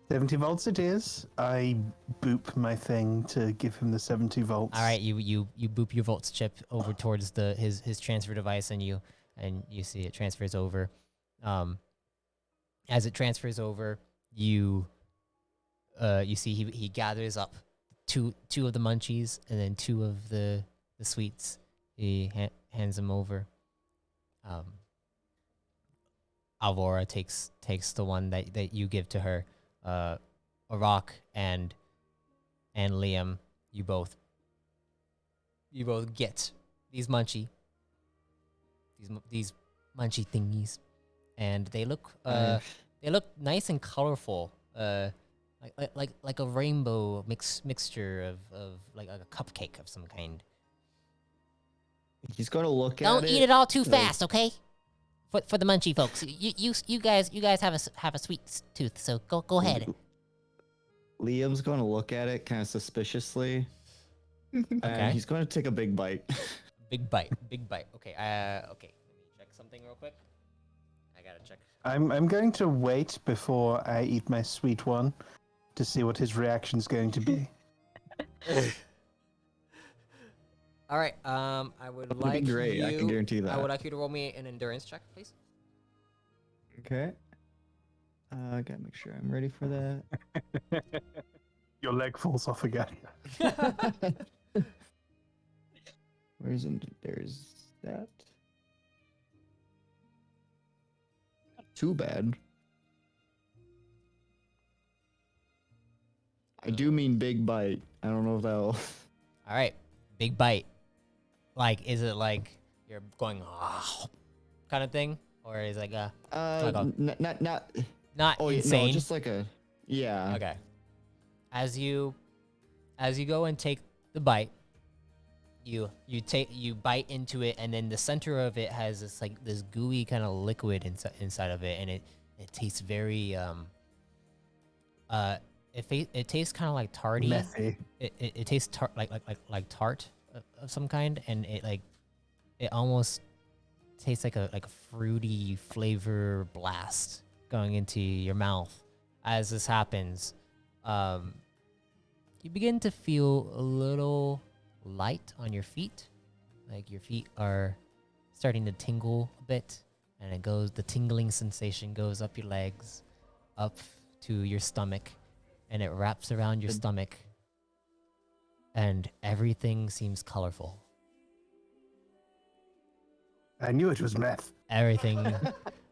70 volts it is. I boop my thing to give him the 70 volts. all right, you boop your volts chip over towards his transfer device, and you see it transfers over. As it transfers over, you see he gathers up two of the munchies and then 2 of the sweets. He hands them over. Alvora takes the one that you give to her. Rock and Liam, you both get these munchie thingies, and they look nice and colorful, like a rainbow mixture of like a cupcake of some kind. He's gonna look at Don't it. eat it all too like- fast, okay? For the munchie folks, you guys have a sweet tooth, so go ahead. Liam's gonna look at it kind of suspiciously. Okay. And he's gonna take a big bite. Big bite. Okay. Okay. Let me check something real quick. I gotta check. I'm going to wait before I eat my sweet one to see what his reaction's going to be. All right. I would It'll like be great. you. I can guarantee that. I would like you to roll me an endurance check, please. Okay. I gotta make sure I'm ready for that. Your leg falls off again. There's that. too bad. I do mean big bite. I don't know if that'll. All right, big bite. Like, is it like you're going kind of thing, or is it like a not Oh yeah, insane? no, just like a yeah. Okay. As you go and take the bite, you bite into it, and then the center of it has this gooey kind of liquid inside of it, and it tastes very it tastes kind of like tarty. Methy. It tastes like tart of some kind, and it almost tastes like a fruity flavor blast going into your mouth. As this happens, you begin to feel a little light on your feet, like your feet are starting to tingle a bit, and the tingling sensation goes up your legs, up to your stomach, and it wraps around your stomach, and everything seems colorful. I knew it was meth. Everything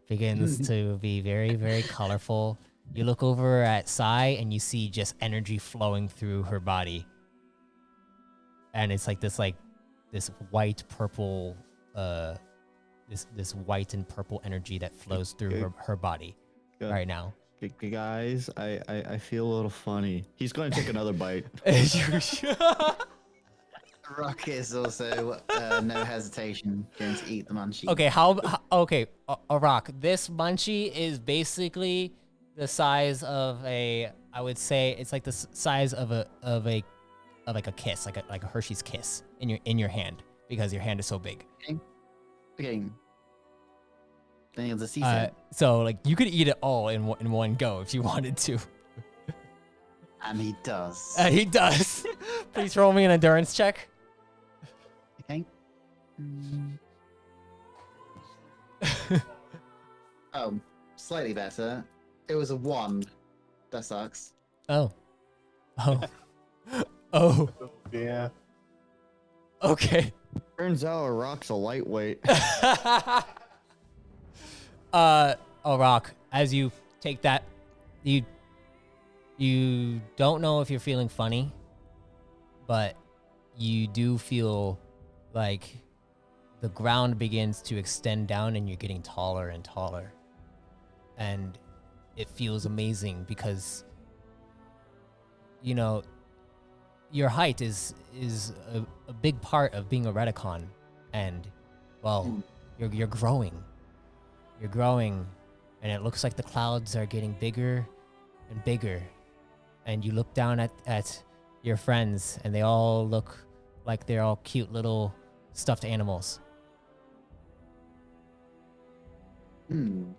begins to be very, very colorful. You look over at Sai, and you see just energy flowing through her body. And it's like this white purple, this white and purple energy that flows through her body right now. Guys, I feel a little funny. He's going to take another bite. Rock is also no hesitation going to eat the munchie. Okay, okay, Rock. This munchie is basically the size of I would say it's like the size of a kiss, like a Hershey's Kiss in your hand, because your hand is so big. Okay. Then you'll just see it. So like you could eat it all in one go if you wanted to. And he does. He does. Please roll me an endurance check. Okay. Oh, slightly better. It was a 1. That sucks. Oh. Yeah. Okay. Turns out a rock's a lightweight. Rock, as you take that, you don't know if you're feeling funny, but you do feel like the ground begins to extend down and you're getting taller and taller. And it feels amazing because, you know, your height is a big part of being a Redicon. And, well, you're growing. You're growing, and it looks like the clouds are getting bigger and bigger. And you look down at your friends, and they all look like they're all cute little stuffed animals. I mean,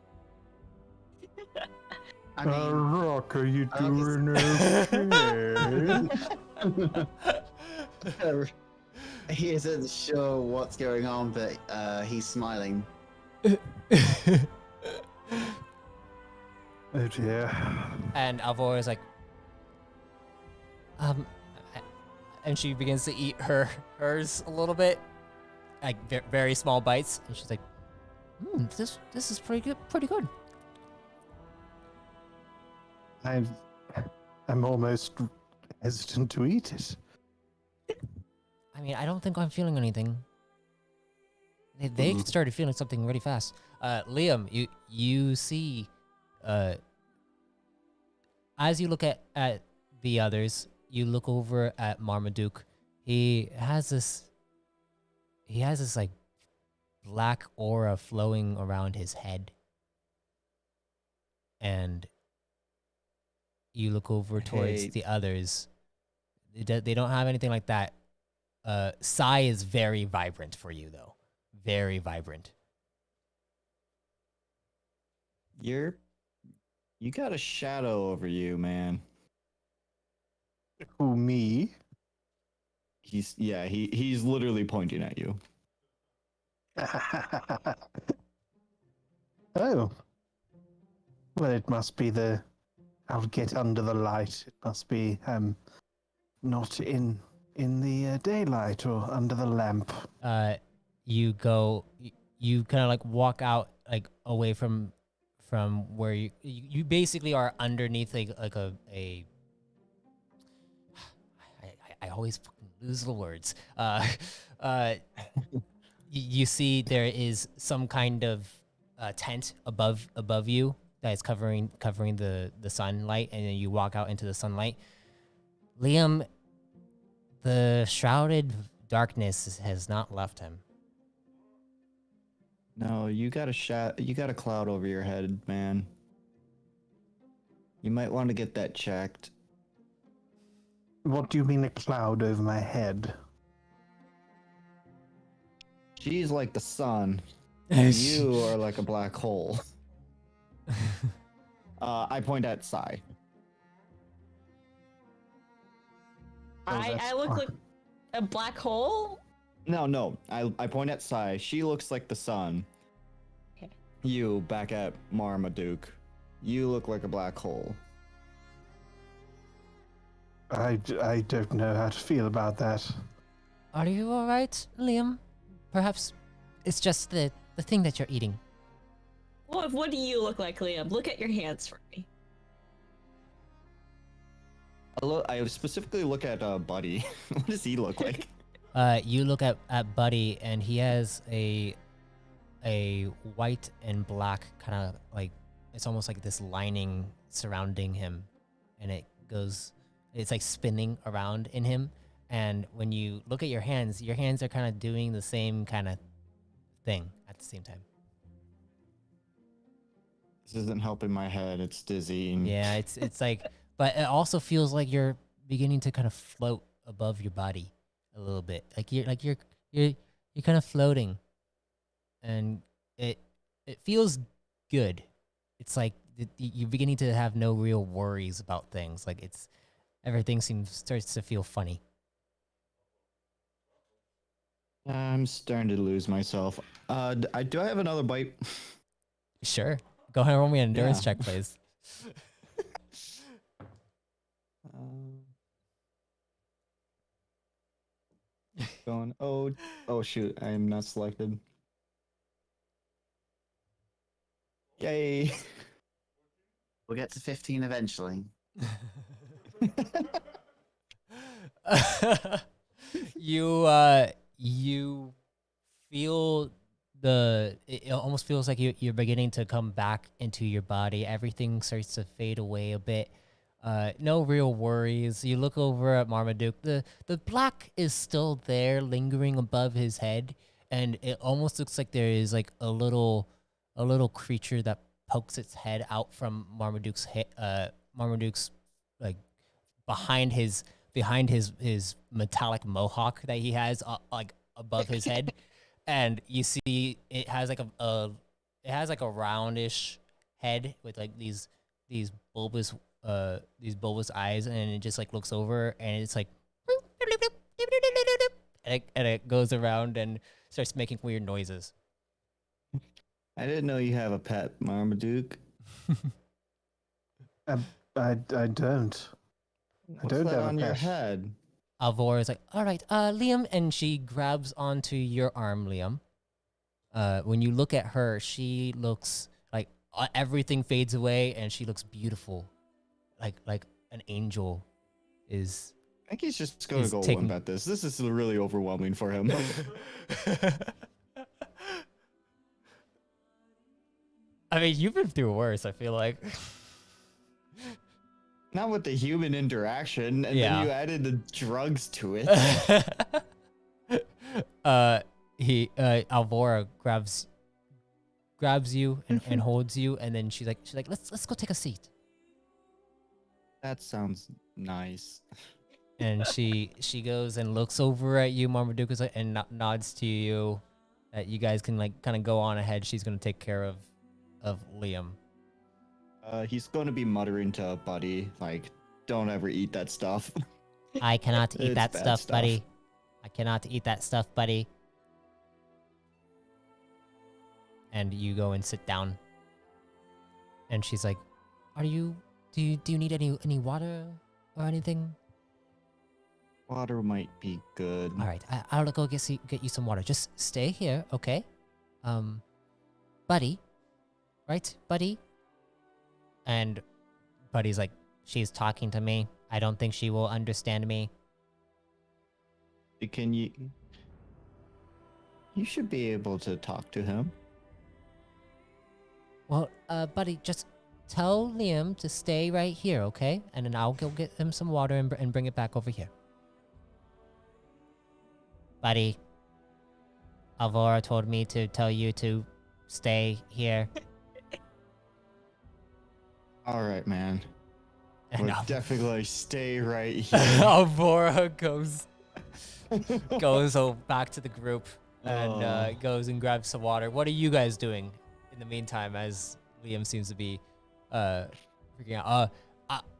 Rock, are you doing okay? he isn't sure what's going on, but he's smiling. Oh dear. And Alvora is like, and she begins to eat hers a little bit, like very small bites, and she's like, this is pretty good. I'm almost hesitant to eat it. I mean, I don't think I'm feeling anything. They started feeling something really fast. Liam, you see, as you look at the others, you look over at Marmaduke. He has this like black aura flowing around his head, and you look over towards the others. They don't have anything like that. Sai is very vibrant for you, though. Very vibrant. You got a shadow over you, man. Who, me? He's literally pointing at you. Oh. Well, it must be I'll get under the light. It must be not in the daylight or under the lamp. You kind of like walk out like away from from where you basically are underneath I always fucking lose the words. You see there is some kind of tent above you that is covering the sunlight, and then you walk out into the sunlight. Liam, the shrouded darkness has not left him. No, you got a cloud over your head, man. You might want to get that checked. What do you mean a cloud over my head? She's like the sun. And you are like a black hole. I point at Sai. I look like a black hole. No. I point at Sai. She looks like the sun. Okay. You back at Marmaduke. You look like a black hole. I don't know how to feel about that. Are you all right, Liam? Perhaps it's just the thing that you're eating. What do you look like, Liam? Look at your hands for me. I specifically look at Buddy. What does he look like? You look at Buddy, and he has a white and black kind of like, it's almost like this lining surrounding him, and it's like spinning around in him. And when you look at your hands are kind of doing the same kind of thing at the same time. This isn't helping my head. It's dizzying. Yeah, it's like, but it also feels like you're beginning to kind of float above your body a little bit. Like you're kind of floating, and it feels good. It's like you're beginning to have no real worries about things. Like everything starts to feel funny. I'm starting to lose myself. Do I have another bite? Sure. Go ahead and roll me an endurance check, please. Going. Oh shoot! I am not selected. Yay! We'll get to 15 eventually. You feel it almost feels like you're beginning to come back into your body. Everything starts to fade away a bit. No real worries. You look over at Marmaduke. The black is still there, lingering above his head, and it almost looks like there is like a little creature that pokes its head out from Marmaduke's like behind his metallic mohawk that he has like above his head. And you see it has like a roundish head with like these bulbous eyes, and it just like looks over, and it's like and it goes around and starts making weird noises. I didn't know you have a pet, Marmaduke. I don't. What's I don't that have on a your pet. head? Alvora is like, all right, Liam, and she grabs onto your arm, Liam. When you look at her, she looks like everything fades away, and she looks beautiful, like an angel is. I think he's just going to go limp at this. This is really overwhelming for him. I mean, you've been through worse, I feel like. Not with the human interaction, and Yeah. then you added the drugs to it. Alvora grabs you and holds you, and then she's like, let's go take a seat. That sounds nice. And she goes and looks over at you, Marmaduke, and nods to you that you guys can like kind of go on ahead. She's gonna take care of Liam. He's going to be muttering to Buddy, like, don't ever eat that stuff. I cannot eat It's that bad stuff, stuff. buddy. I cannot eat that stuff, buddy. And you go and sit down. And she's like, do you need any water or anything? Water might be good. All right, I'll go get you some water. Just stay here, okay? Buddy, right? Buddy, And Buddy's like, she's talking to me. I don't think she will understand me. Can you? You should be able to talk to him. Well, Buddy, just tell Liam to stay right here, okay? And then I'll go get him some water and bring it back over here. Buddy, Alvora told me to tell you to stay here. All right, man. And We'll definitely stay right here. Alvora goes back to the group and goes and grabs some water. What are you guys doing in the meantime as Liam seems to be freaking out?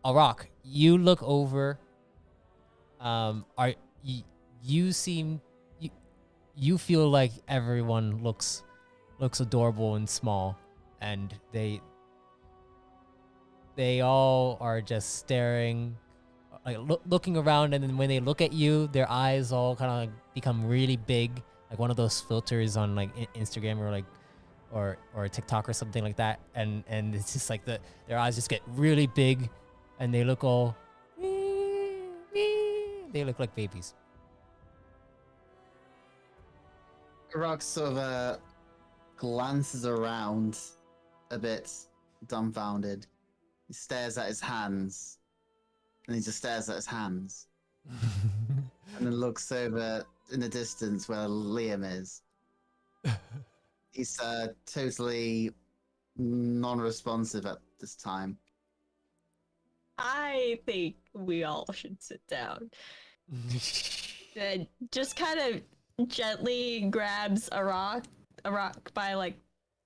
Arak, you look over. You feel like everyone looks adorable and small, and they all are just staring, like looking around, and then when they look at you, their eyes all kind of like become really big, like one of those filters on like Instagram or like or TikTok or something like that, and it's just like their eyes just get really big, and they look all they look like babies. Rock sort of glances around a bit dumbfounded. He stares at his hands, and he just stares at his hands, and then looks over in the distance where Liam is. He's totally non-responsive at this time. I think we all should sit down. And just kind of gently grabs a rock by like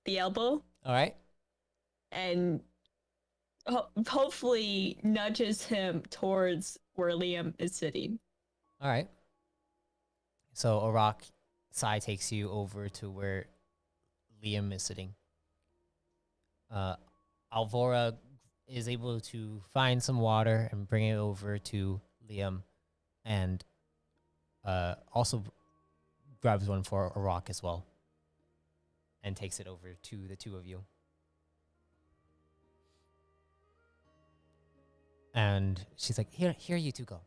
the elbow. All right. And hopefully nudges him towards where Liam is sitting. All right. So Arak, Sai takes you over to where Liam is sitting. Alvora is able to find some water and bring it over to Liam, and also grabs one for Arak as well, and takes it over to the two of you. And she's like, "Here, you two go.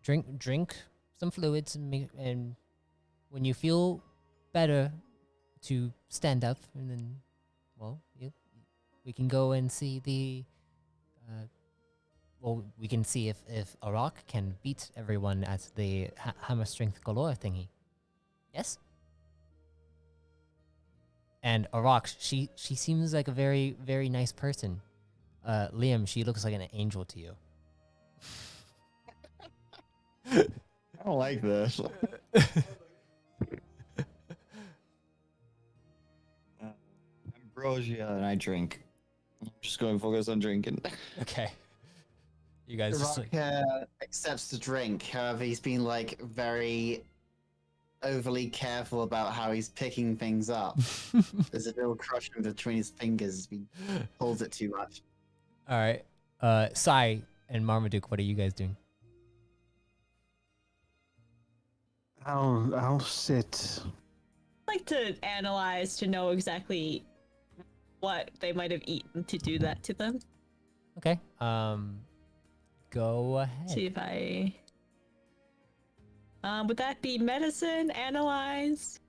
Drink some fluids, and when you feel better, to stand up, and then, well, we can go and see the. We can see if Arak can beat everyone at the hammer strength galore thingy. Yes." And Arak, she seems like a very, very nice person. Liam, she looks like an angel to you. I don't like this. Ambrosia, and I drink. I'm just going to focus on drinking. Okay. You guys just Rock accepts the drink. However, he's been like very overly careful about how he's picking things up. There's a little crush in between his fingers. He holds it too much. All right. Sai and Marmaduke, what are you guys doing? I'll sit. I'd like to analyze to know exactly what they might have eaten to do that to them. Okay. Go ahead. See if I. Would that be medicine? Analyze?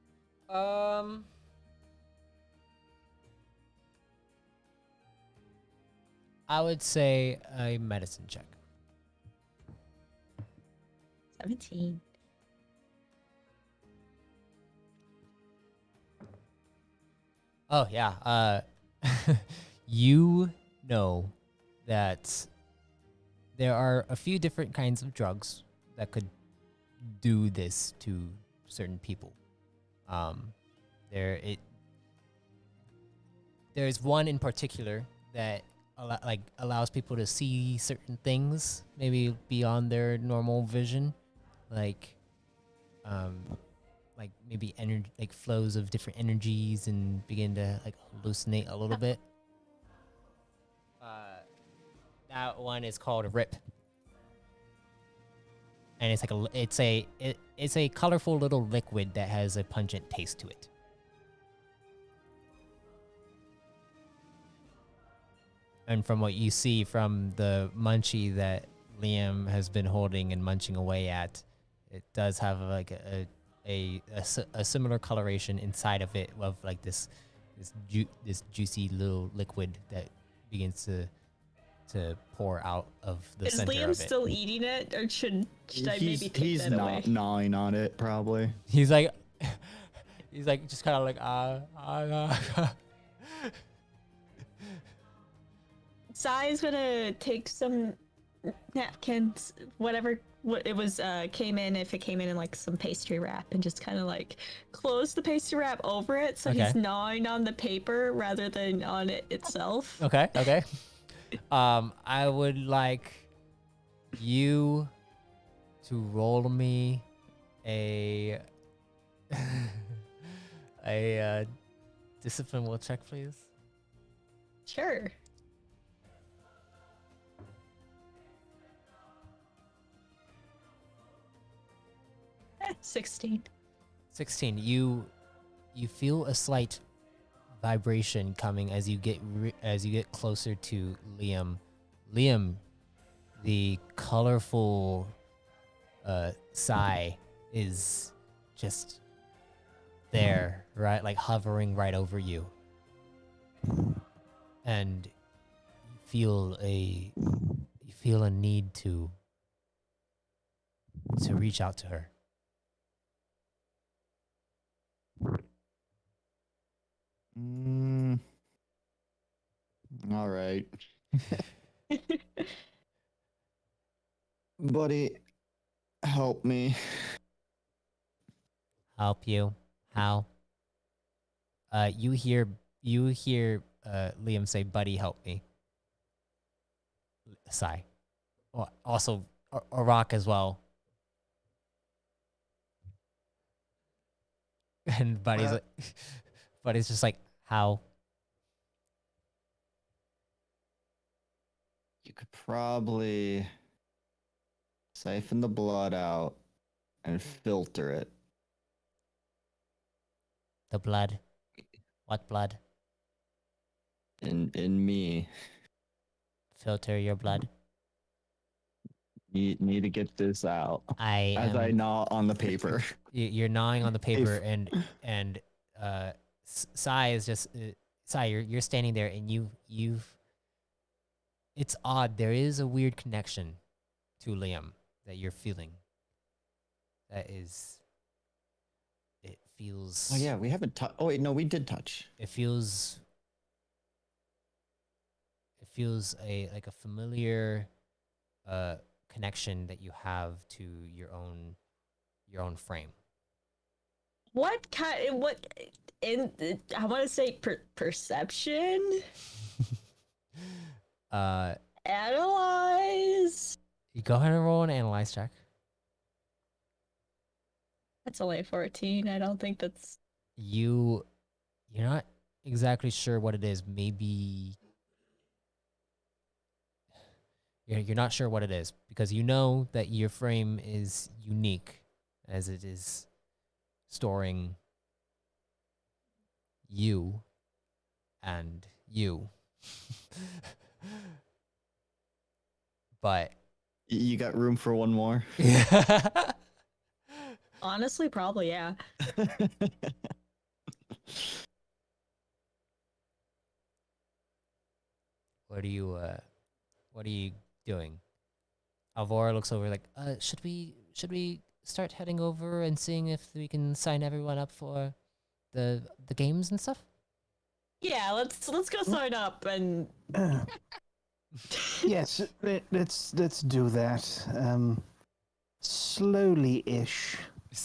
I would say a medicine check. 17. Oh yeah. You know that there are a few different kinds of drugs that could do this to certain people. There's one in particular that allows people to see certain things maybe beyond their normal vision, like maybe like flows of different energies, and begin to like hallucinate a little bit. That one is called RIP, and it's like it's a colorful little liquid that has a pungent taste to it. and from what you see from the munchie that Liam has been holding and munching away at, it does have like a similar coloration inside of it, of like this juicy little liquid that begins to pour out of the Is center Liam of it. still eating it, or should I maybe take He's that away? not gnawing on it, probably. He's like just kind of like Sai's gonna take some napkins, whatever what it was came in, if it came in like some pastry wrap, and just kind of like close the pastry wrap over it, so he's Okay. gnawing on the paper rather than on it itself. Okay. I would like you to roll me a discipline will check, please. Sure. Eh, 16. 16. You feel a slight vibration coming as you get closer to Liam. Liam, the colorful sigh is just there, right? Like hovering right over you. And you feel a need to reach out to her. All right. Buddy, help me. Help you? How? You hear Liam say, "Buddy, help me." Sigh. Also, a rock as well. And Buddy's just like, how? You could probably siphon the blood out and filter it. The blood. What blood? In me. Filter your blood. You need to get this out. As I gnaw on the paper. You're gnawing on the paper, and Sai is just Sai. You're standing there, and you've. It's odd. There is a weird connection to Liam that you're feeling. That is. It feels. Oh yeah, we haven't touched. Oh wait, no, we did touch. It feels like a familiar connection that you have to your own frame. What kind? What? I want to say perception. Analyze. You go ahead and roll an analyze check. That's only a 14. I don't think that's. You're not exactly sure what it is. Maybe you're not sure what it is, because you know that your frame is unique, as it is storing you and you. But You got room for one more? Honestly, probably, yeah. What are you doing? Alvora looks over like, should we start heading over and seeing if we can sign everyone up for the games and stuff? Yeah, let's go sign up and. Yes, let's do that. Slowly-ish,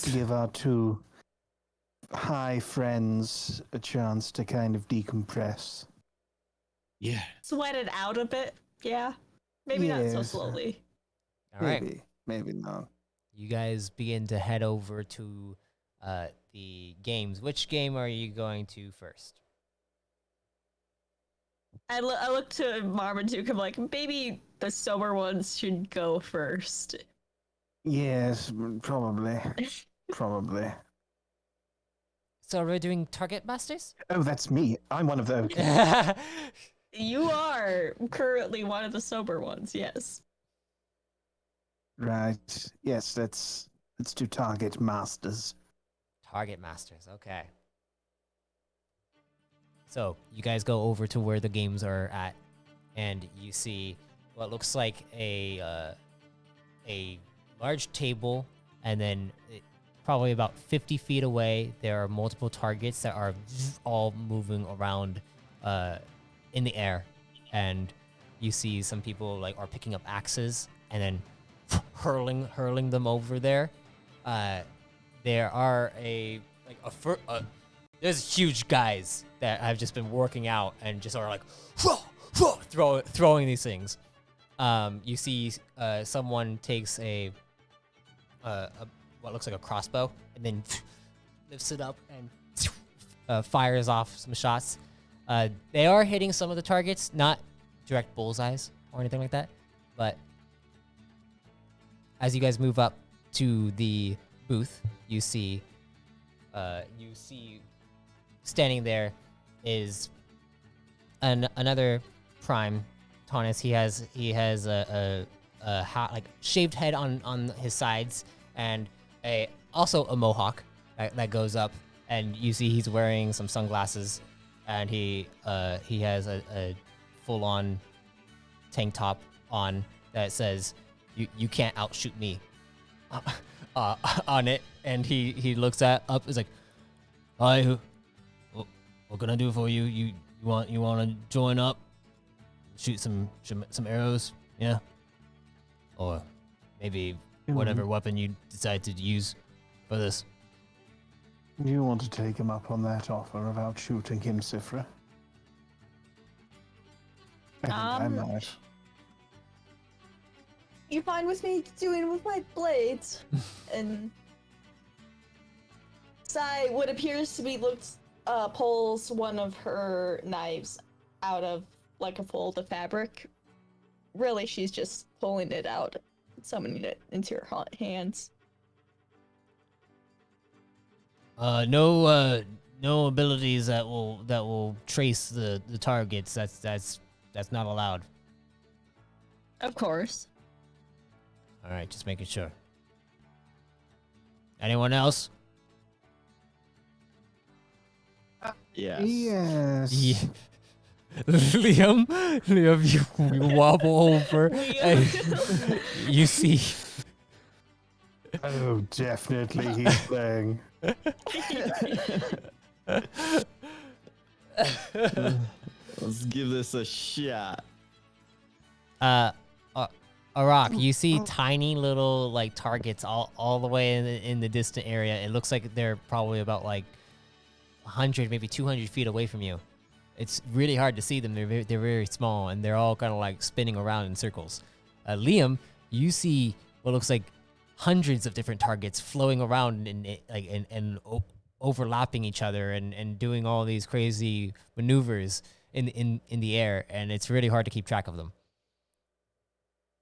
to give our two high friends a chance to kind of decompress. Yeah. Sweat it out a bit, yeah. Maybe not so Yes. slowly. All right. Maybe not. You guys begin to head over to the games. Which game are you going to first? I look to Marmaduke. I'm like, maybe the sober ones should go first. Yes, probably. Probably. So we're doing Target Masters? Oh, that's me. I'm one of those. You are currently one of the sober ones, yes. Right. Yes, let's do target masters. Target masters. Okay. So you guys go over to where the games are at, and you see what looks like a large table, and then probably about 50 feet away, there are multiple targets that are all moving around in the air, and you see some people like are picking up axes and then hurling them over there. There are there's huge guys that have just been working out and just are like throwing these things. You see someone takes a what looks like a crossbow and then lifts it up and fires off some shots. They are hitting some of the targets, not direct bullseyes or anything like that, but as you guys move up to the booth, you see standing there is another prime Taunus. He has a like shaved head on his sides, and also a mohawk that goes up, and you see he's wearing some sunglasses, and he has a full on tank top on that says you can't outshoot me on it, and he looks up, is like, hi, what can I do for you? You want to join up, shoot some arrows, yeah, or maybe whatever weapon you decide to use for this. You want to take him up on that offer about shooting him, Sifra? I think I might. You fine with me doing it with my blades? And Sai, what appears to be pulls one of her knives out of like a fold of fabric. Really, she's just pulling it out, summoning it into her hands. No abilities that will trace the targets. That's not allowed. Of course. All right, just making sure. Anyone else? Yes. Yes. Yeah. Liam, you wobble over and you see. Oh, definitely he's playing. Let's give this a shot. Arak, you see tiny little like targets all the way in the distant area. It looks like they're probably about like 100, maybe 200 feet away from you. It's really hard to see them. They're very small, and they're all kind of like spinning around in circles. Liam, you see what looks like hundreds of different targets flowing around and overlapping each other and doing all these crazy maneuvers in the air, and it's really hard to keep track of them.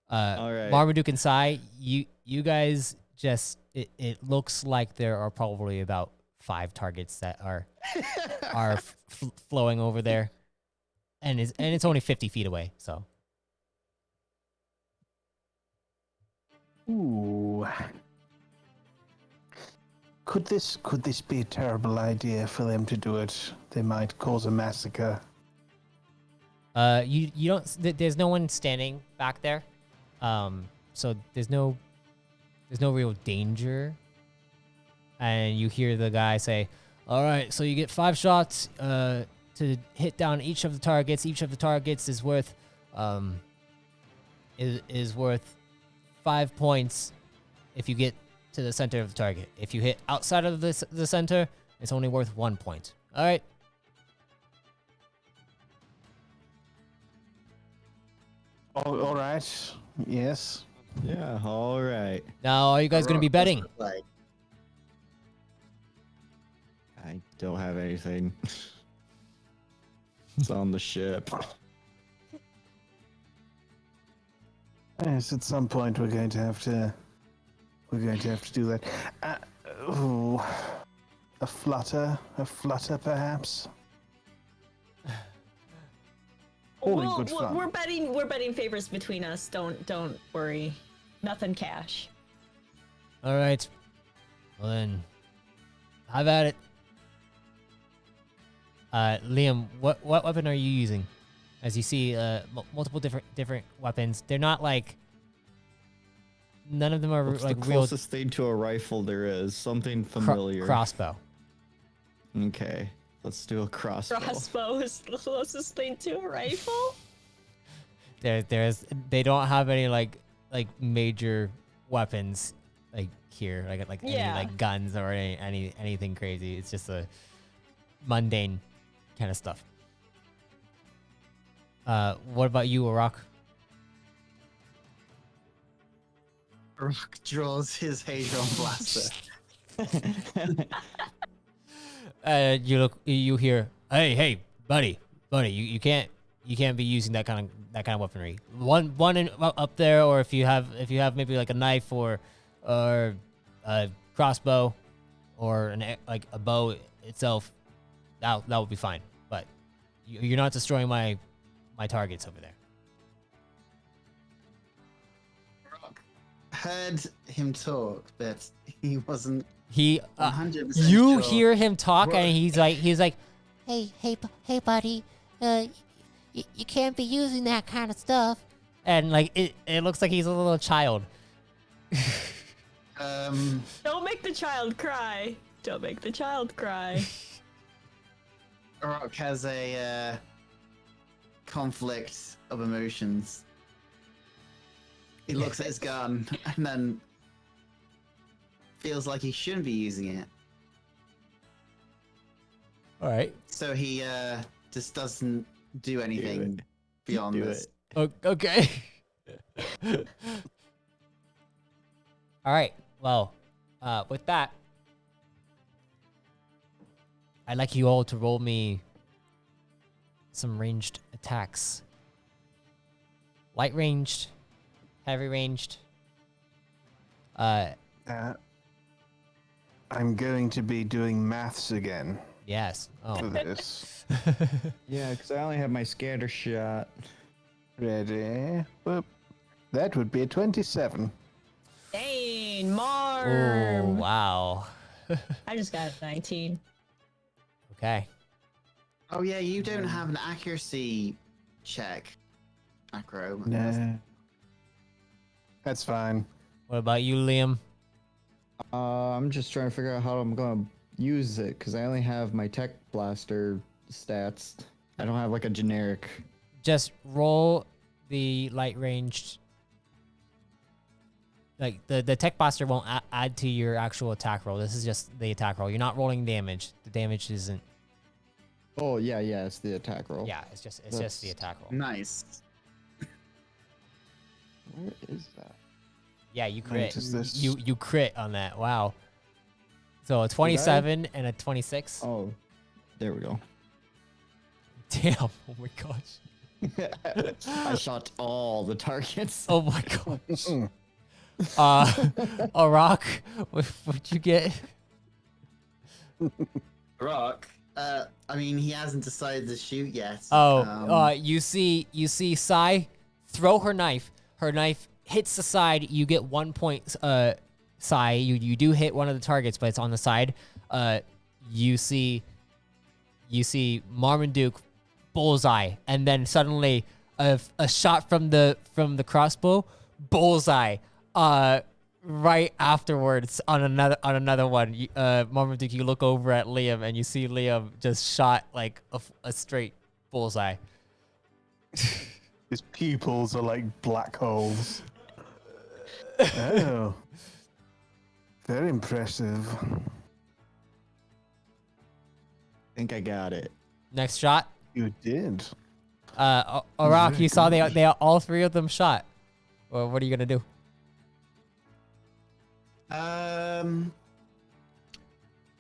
All right. Marmaduke and Sai, you guys just it looks like there are probably about 5 targets that are flowing over there, and it's only 50 feet away. So, Ooh. Could this be a terrible idea for them to do it? They might cause a massacre. you don't. There's no one standing back there, so there's no real danger. And you hear the guy say, "All right, so you get 5 shots to hit down each of the targets. Each of the targets is worth 5 points if you get to the center of the target. If you hit outside of the center, it's only worth 1 point. All right." All right. Yes. Yeah, all right. Now, are you guys going to be betting? Like, I don't have anything. It's on the ship. Yes, at some point we're going to have to do that. Ooh, a flutter perhaps. all in good fun. We're betting favors between us. Don't worry. Nothing cash. All right. Well then, have at it. Liam, what weapon are you using? As you see, multiple different weapons. They're not like. None of them are What's like the real closest thing to a rifle there is? Something familiar. crossbow. Okay, let's do a crossbow. Crossbow is the closest thing to a rifle. They don't have any like major weapons like here, like any like guns or anything crazy. It's just a mundane kind of stuff. What about you, Arak? Rock draws his Hadron blaster. You hear, hey, buddy, you can't be using that kind of weaponry. One up there, or if you have maybe like a knife or a crossbow or like a bow itself, that would be fine. But you're not destroying my targets over there. Heard him talk, but he wasn't. He 100% you sure. hear him talk, What? and he's like, Hey, buddy. You can't be using that kind of stuff. and like it looks like he's a little child. Don't make the child cry. Don't make the child cry. Rock has a conflict of emotions. He looks at his gun and then feels like he shouldn't be using it. All right. So he just doesn't do anything beyond Do this. it. Okay. All right. Well, with that, I'd like you all to roll me some ranged attacks. Light ranged, heavy ranged. I'm going to be doing maths again Yes. for Oh. this. Yeah, because I only have my scatter shot. Ready? Whoop. That would be a 27. Dang, Oh, Marm. wow. I just got a 19. Okay. Oh yeah, you don't have an accuracy check, Acro. No. That's fine. What about you, Liam? I'm just trying to figure out how I'm gonna use it because I only have my tech blaster stats. I don't have like a generic. Just roll the light ranged. Like the tech blaster won't add to your actual attack roll. This is just the attack roll. You're not rolling damage. The damage isn't. Oh yeah, it's the attack roll. Yeah, it's just the attack roll. Nice. Where is that? Yeah, you crit. Is this- You crit on that. Wow. So a 27 and a 26. Oh, there we go. Damn. Oh my gosh. I shot all the targets. Oh my gosh. A rock. What'd you get? Rock. I mean, he hasn't decided to shoot yet. Oh, you see Sai throw her knife. Her knife hits the side. You get 1 point. Sai, you do hit one of the targets, but it's on the side. You see Marmaduke bullseye, and then suddenly a shot from the crossbow, bullseye. Right afterwards on another one, Marmaduke, you look over at Liam and you see Liam just shot like a straight bullseye. His pupils are like black holes. Oh. Very impressive. I think I got it. Next shot, You did. Arak, you saw they all three of them shot. Well, what are you gonna do?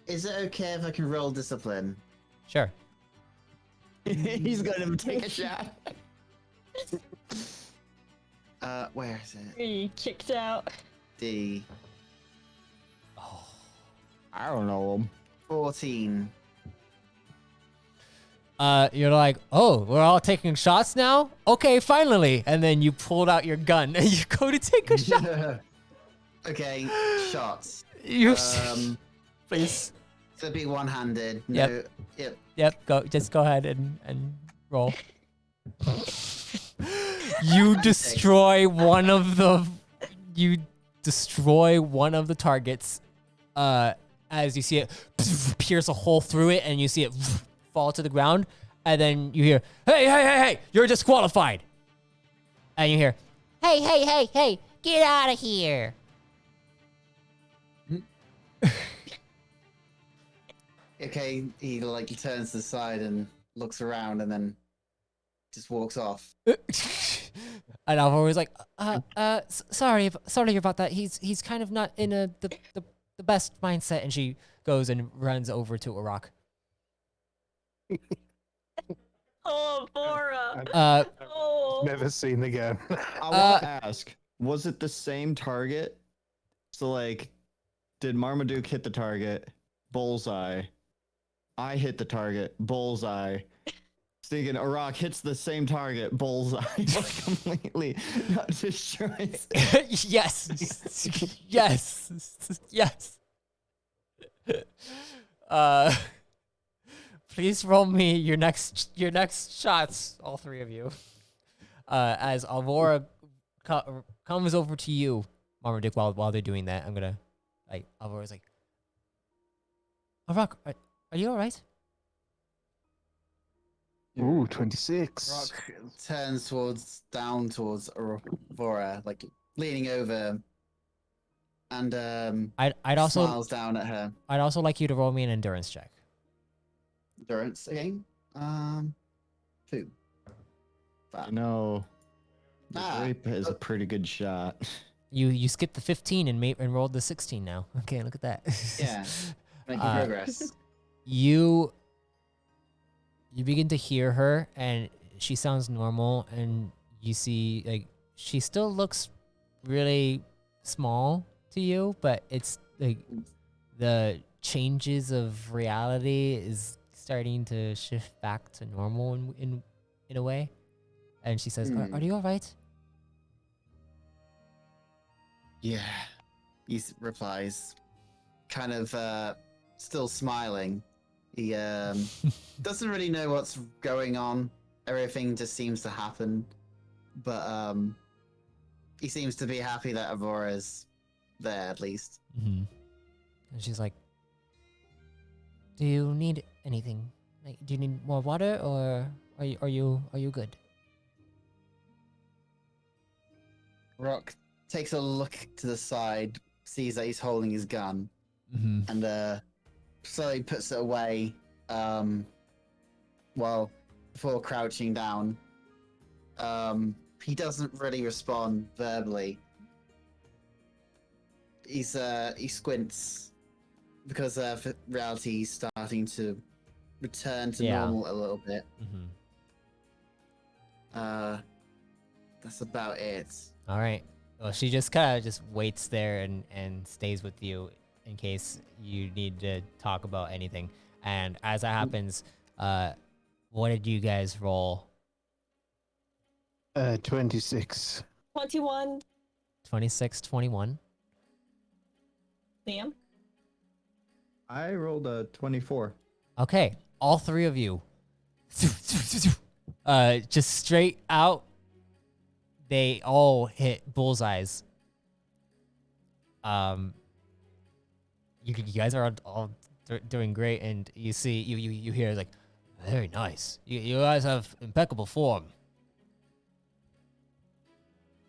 Is it okay if I can roll discipline? Sure. He's gonna take a shot. Where is it? He kicked out. D. I don't know him. 14. you're like, oh, we're all taking shots now? Okay, finally. And then you pulled out your gun and you go to take a shot. Okay, shots. You please. So be one-handed. No. Yep. Yep, just go ahead and roll. You destroy one of the targets as you see it pierce a hole through it and you see it fall to the ground, and then you hear, hey, you're disqualified. And you hear, Hey, get out of here. Okay, he like turns to the side and looks around and then just walks off. and Alvaro was like, sorry about that. He's kind of not in the best mindset. And she goes and runs over to Arak. Oh, Bora. Oh. Never seen again. I want to ask, was it the same target? So, like, did Marmaduke hit the target? Bullseye. I hit the target. Bullseye. Thinking Arak hits the same target. Bullseye. Completely not destroys. Yes. Please roll me your next shots, all three of you. As Alvora comes over to you, Marmaduke, while they're doing that, I'm gonna Alvora's like, Arak, are you all right? Ooh, 26. Rock turns down towards Aurora, like leaning over, and I'd also smiles down at her. I'd also like you to roll me an endurance check. Endurance again. 2. 5. No. Ah. Rape is a pretty good shot. You skipped the 15 and rolled the 16 now. Okay, look at that. Yeah, making progress. You begin to hear her, and she sounds normal, and you see, like, she still looks really small to you, but it's like the changes of reality is starting to shift back to normal in a way. And she says, are you all right? Yeah, he replies, kind of still smiling. He doesn't really know what's going on. Everything just seems to happen, but he seems to be happy that Aurora's there at least. Mm-hmm. And she's like, "Do you need anything? Like, do you need more water, or are you good?" Rock takes a look to the side, sees that he's holding his gun, Mm-hmm. and slowly puts it away. Well, before crouching down, he doesn't really respond verbally. He squints because reality is starting to return to normal a little bit. Mm-hmm. That's about it. All right. Well, she just kind of just waits there and stays with you in case you need to talk about anything. And as that happens, what did you guys roll? 26. 21. 26, 21. Liam? I rolled a 24. Okay, all three of you, just straight out, they all hit bullseyes. You guys are all doing great, and you see, you hear like, very nice. You guys have impeccable form.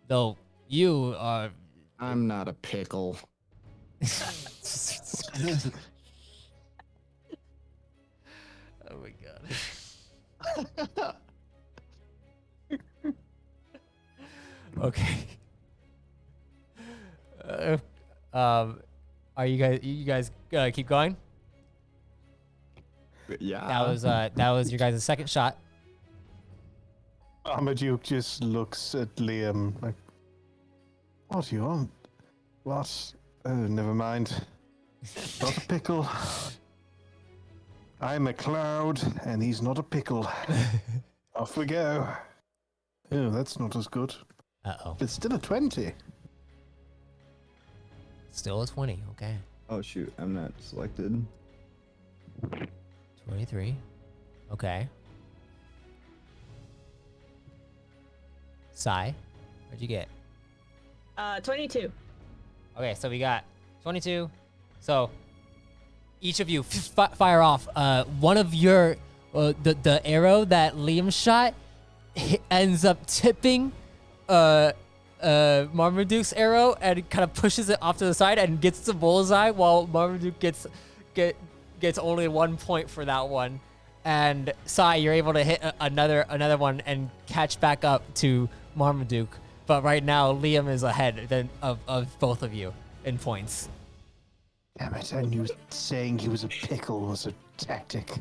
Though you are. I'm not a pickle. Oh my god. Okay. Are you guys keep going? Yeah. That was your guys' second shot. Marmaduke just looks at Liam like, what do you want? What? Oh, never mind. Not a pickle. I'm a cloud, and he's not a pickle. Off we go. Oh, that's not as good. Uh-oh. It's still a 20. Still a 20. Okay. Oh shoot, I'm not selected. 23. Okay. Sai, what'd you get? 22. Okay, so we got 22. So each of you fire off. One of your the arrow that Liam shot ends up tipping Marmaduke's arrow and kind of pushes it off to the side and gets the bullseye, while Marmaduke gets only 1 point for that one. And Sai, you're able to hit another one and catch back up to Marmaduke. But right now, Liam is ahead of both of you in points. Damn it, I knew saying he was a pickle was a tactic.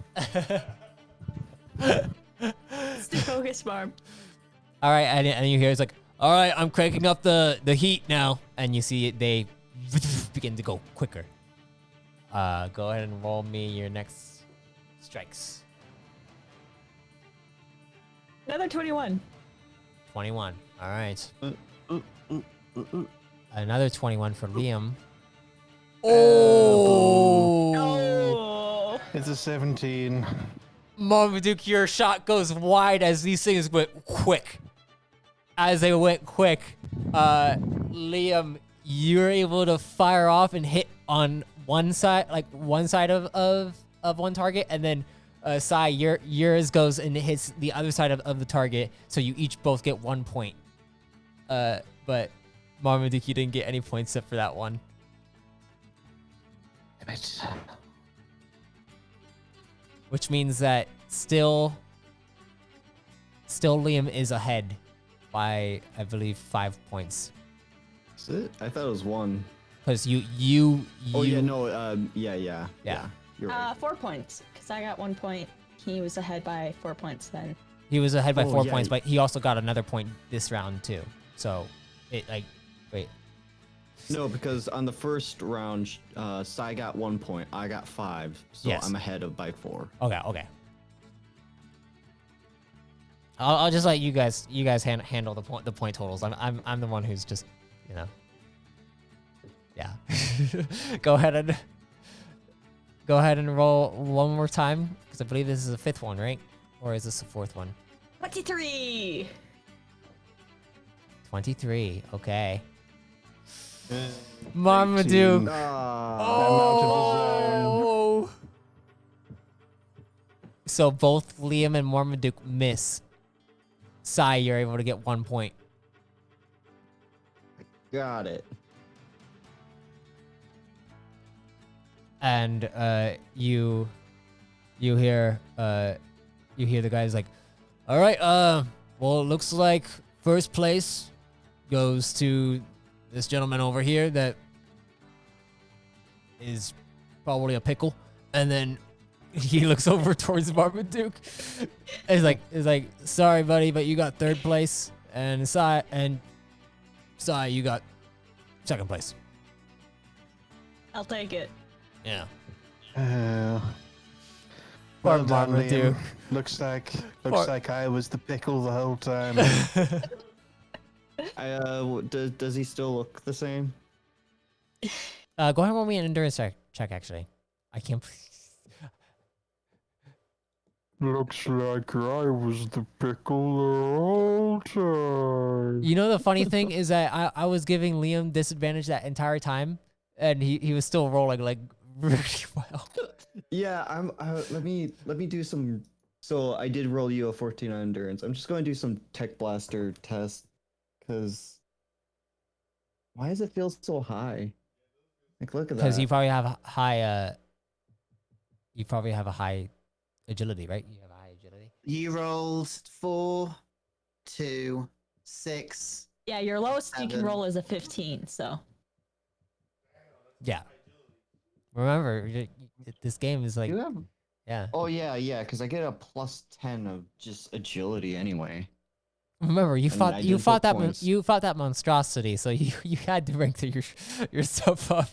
Stay focused, Marm. All right, and you hear it's like, all right, I'm cranking up the heat now. And you see they begin to go quicker. Go ahead and roll me your next strikes. Another 21. 21. All right. Another 21 for Liam. Oh! Oh. It's a 17. Marmaduke, your shot goes wide as these things went quick. As they went quick, Liam, you're able to fire off and hit on one side of one target, and then Sai, yours goes and hits the other side of the target, so you each both get 1 point. But Marmaduke, you didn't get any points except for that one. Damn it. Which means that still Liam is ahead by, I believe, 5 points. Is it? I thought it was 1. Because you. Oh yeah, no. Yeah. You're right. 4 points, because I got 1 point. He was ahead by 4 points then. He was ahead by Oh, 4 yeah. points, but he also got another point this round too. So, wait. No, because on the first round, Sai got 1 point. I got 5, so Yes. I'm ahead by 4. Okay. I'll just let you guys handle the point totals. I'm the one who's just, yeah. Go ahead and roll one more time, because I believe this is the 5th one, right? Or is this the 4th one? 23. 23. Okay. Marmaduke. 18. Oh. So both Liam and Marmaduke miss. Sai, you're able to get 1 point. Got it. And you hear the guy's like, all right, well, it looks like first place goes to this gentleman over here that is probably a pickle. And then he looks over towards Marmaduke. He's like, sorry, buddy, but you got 3rd place, and Sai, you got 2nd place. I'll take it. Yeah. Well Poor done, Marmaduke. Liam. Looks like I was the pickle the whole time. Does he still look the same? Go ahead and roll me an endurance check, actually. I can't. Looks like I was the pickle the whole time. You know, the funny thing is that I was giving Liam disadvantage that entire time, and he was still rolling like really well. Yeah, let me do some. So I did roll you a 14 on endurance. I'm just going to do some tech blaster test, because why does it feel so high? Like, look at that. Because you probably have a high. You probably have a high agility, right? You have a high agility. You rolled 4, 2, 6. Yeah, your lowest you can 7. roll is a 15, so. Yeah. Remember, this game is like, You have. yeah. Oh yeah, because I get a +10 of just agility anyway. Remember, you And fought I you did fought put that points. you fought that monstrosity, so you had to rank your stuff up.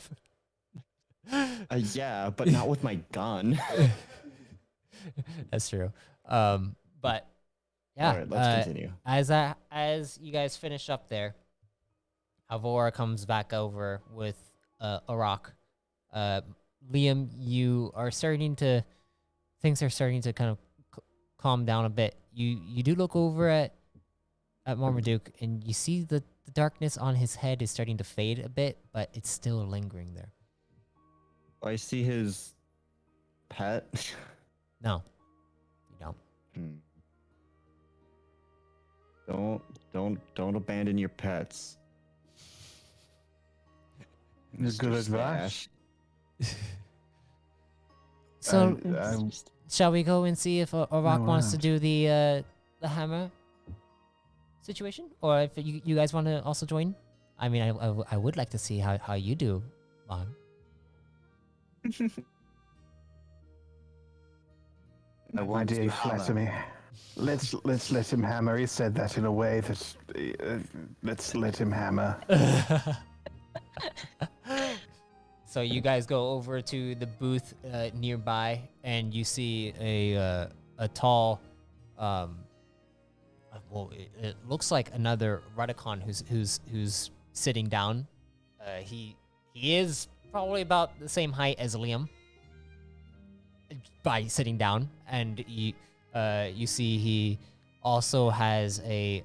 Yeah, but not with my gun. That's true. But yeah. All right, let's continue. As you guys finish up there, Avora comes back over with a rock. Liam, you are starting to things are starting to kind of calm down a bit. You do look over at Marmaduke, and you see the darkness on his head is starting to fade a bit, but it's still lingering there. I see his pet. No, you don't. Don't abandon your pets. It's good Mr. advice. Stash. So, I- shall we go and see if Rock No, wants to wow. do the hammer situation, or if you guys want to also join? I mean, I would like to see how you do, Mom. My dear, you flatter me. Let's let him hammer. He said that in a way that let's let him hammer. So you guys go over to the booth nearby, and you see a tall, well, it looks like another Redicon who's sitting down. He is probably about the same height as Liam by sitting down, and you see he also has a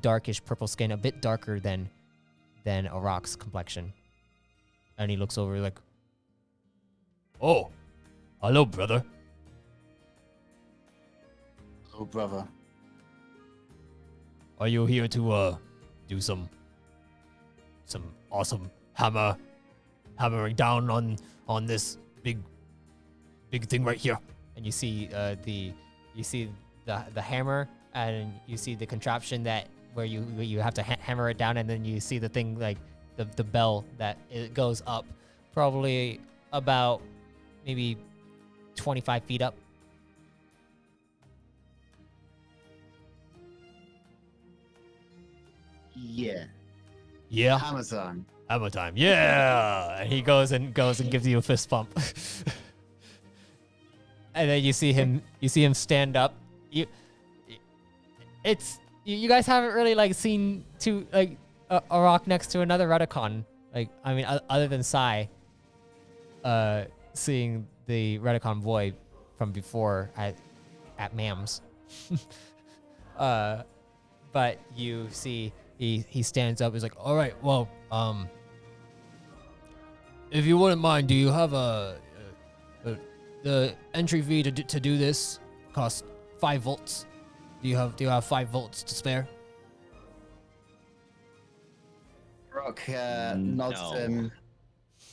darkish purple skin, a bit darker than a rock's complexion. And he looks over like, "Oh, hello, brother. Oh, brother. Are you here to do some awesome hammering down on this big thing right here?" And you see the hammer, and you see the contraption where you have to hammer it down, and then you see the thing like the bell that it goes up, probably about maybe 25 feet up. Yeah. Yeah, Amazon. hammer time. Yeah, and he goes and gives you a fist bump. And then you see him stand up. You guys haven't really like seen a rock next to another Redicon. Like, I mean, other than Sai, seeing the Redicon boy from before at Mams. But you see he stands up. He's like, "All right, well, if you wouldn't mind, do you have the entry fee to do this costs 5 volts? Do you have 5 volts to spare?" Rock nods No. to him.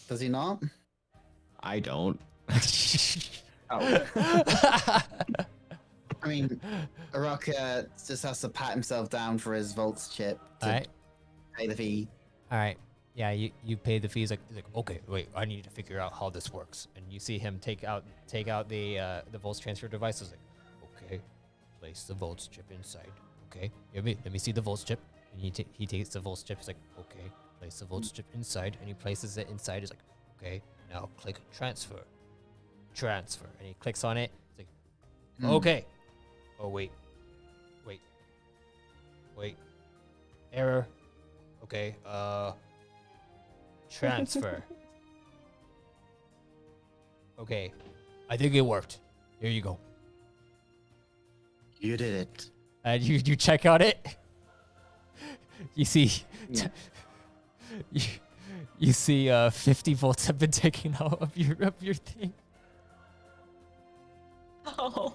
Does he not? I don't. Oh. I mean, Rock just has to pat himself down for his volts chip to All right. pay the fee. All right. Yeah, you pay the fees. He's like, "Okay, wait, I need to figure out how this works." And you see him take out the volts transfer device. He's like, "Okay, place the volts chip inside. Okay, let me see the volts chip." And he takes the volts chip. He's like, "Okay, place the volts chip inside," and he places it inside. He's like, "Okay, now click transfer, and he clicks on it. He's like, "Okay, oh wait, error. Okay, transfer. Okay, I think it worked. Here you go." You did it. And you check out it. You see, you see, 50 volts have been taken out of your thing. Oh.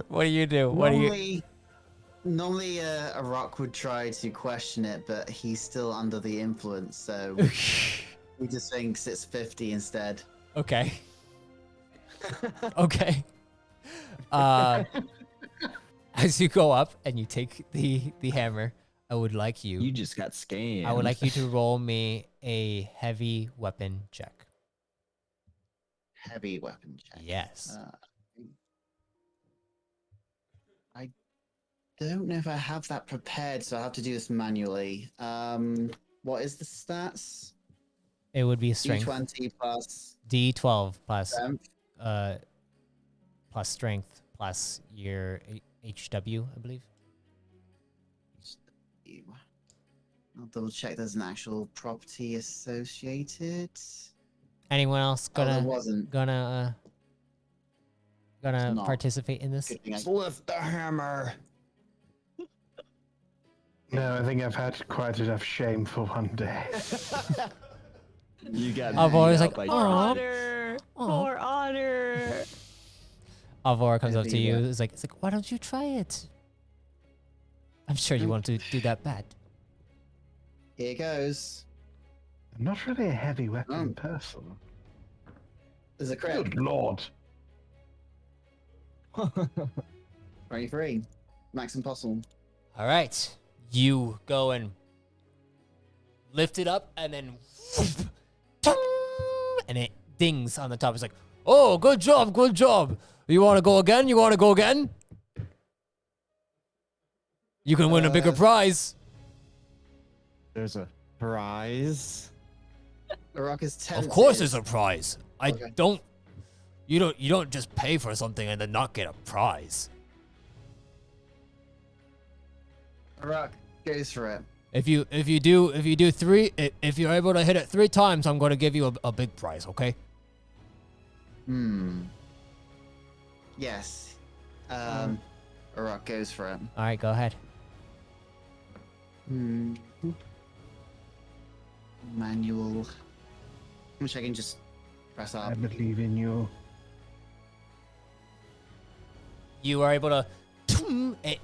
What do you do? Normally, a rock would try to question it, but he's still under the influence, so he just thinks it's 50 instead. Okay. Okay. As you go up and you take the hammer, I would like you. You just got scammed. I would like you to roll me a heavy weapon check. Heavy weapon check. Yes. I don't know if I have that prepared, so I'll have to do this manually. What is the stats? It would be strength. D20 plus D12 plus strength. plus strength plus your HW, I believe. I'll double check there's an actual property associated. Anyone else Oh, there gonna wasn't. gonna not. participate in this? Good thing I- Lift the hammer. No, I think I've had quite enough shame for one day. You got. I've always beat like, out by Poor "Aw." Otter. Aw. Poor Otter. Alvora comes up to Maybe, you. yeah. It's like, why don't you try it? I'm sure you want to do that bad. Here goes. I'm not really a heavy weapon Oh. person. There's a crit. Good lord. 23. Max Impossible. All right, you go and lift it up, and then and it dings on the top. It's like, oh, good job, good job. You want to go again? You want to go again? You can win a bigger prize. There's a prize. The rock is 10. Of course, there's a prize. I Okay. don't. You don't just pay for something and then not get a prize. The rock goes for it. If you're able to hit it 3 times, I'm going to give you a big prize. Okay? Yes. The rock goes for it. All right, go ahead. Manual. Which I can just press up. I believe in you. You are able to.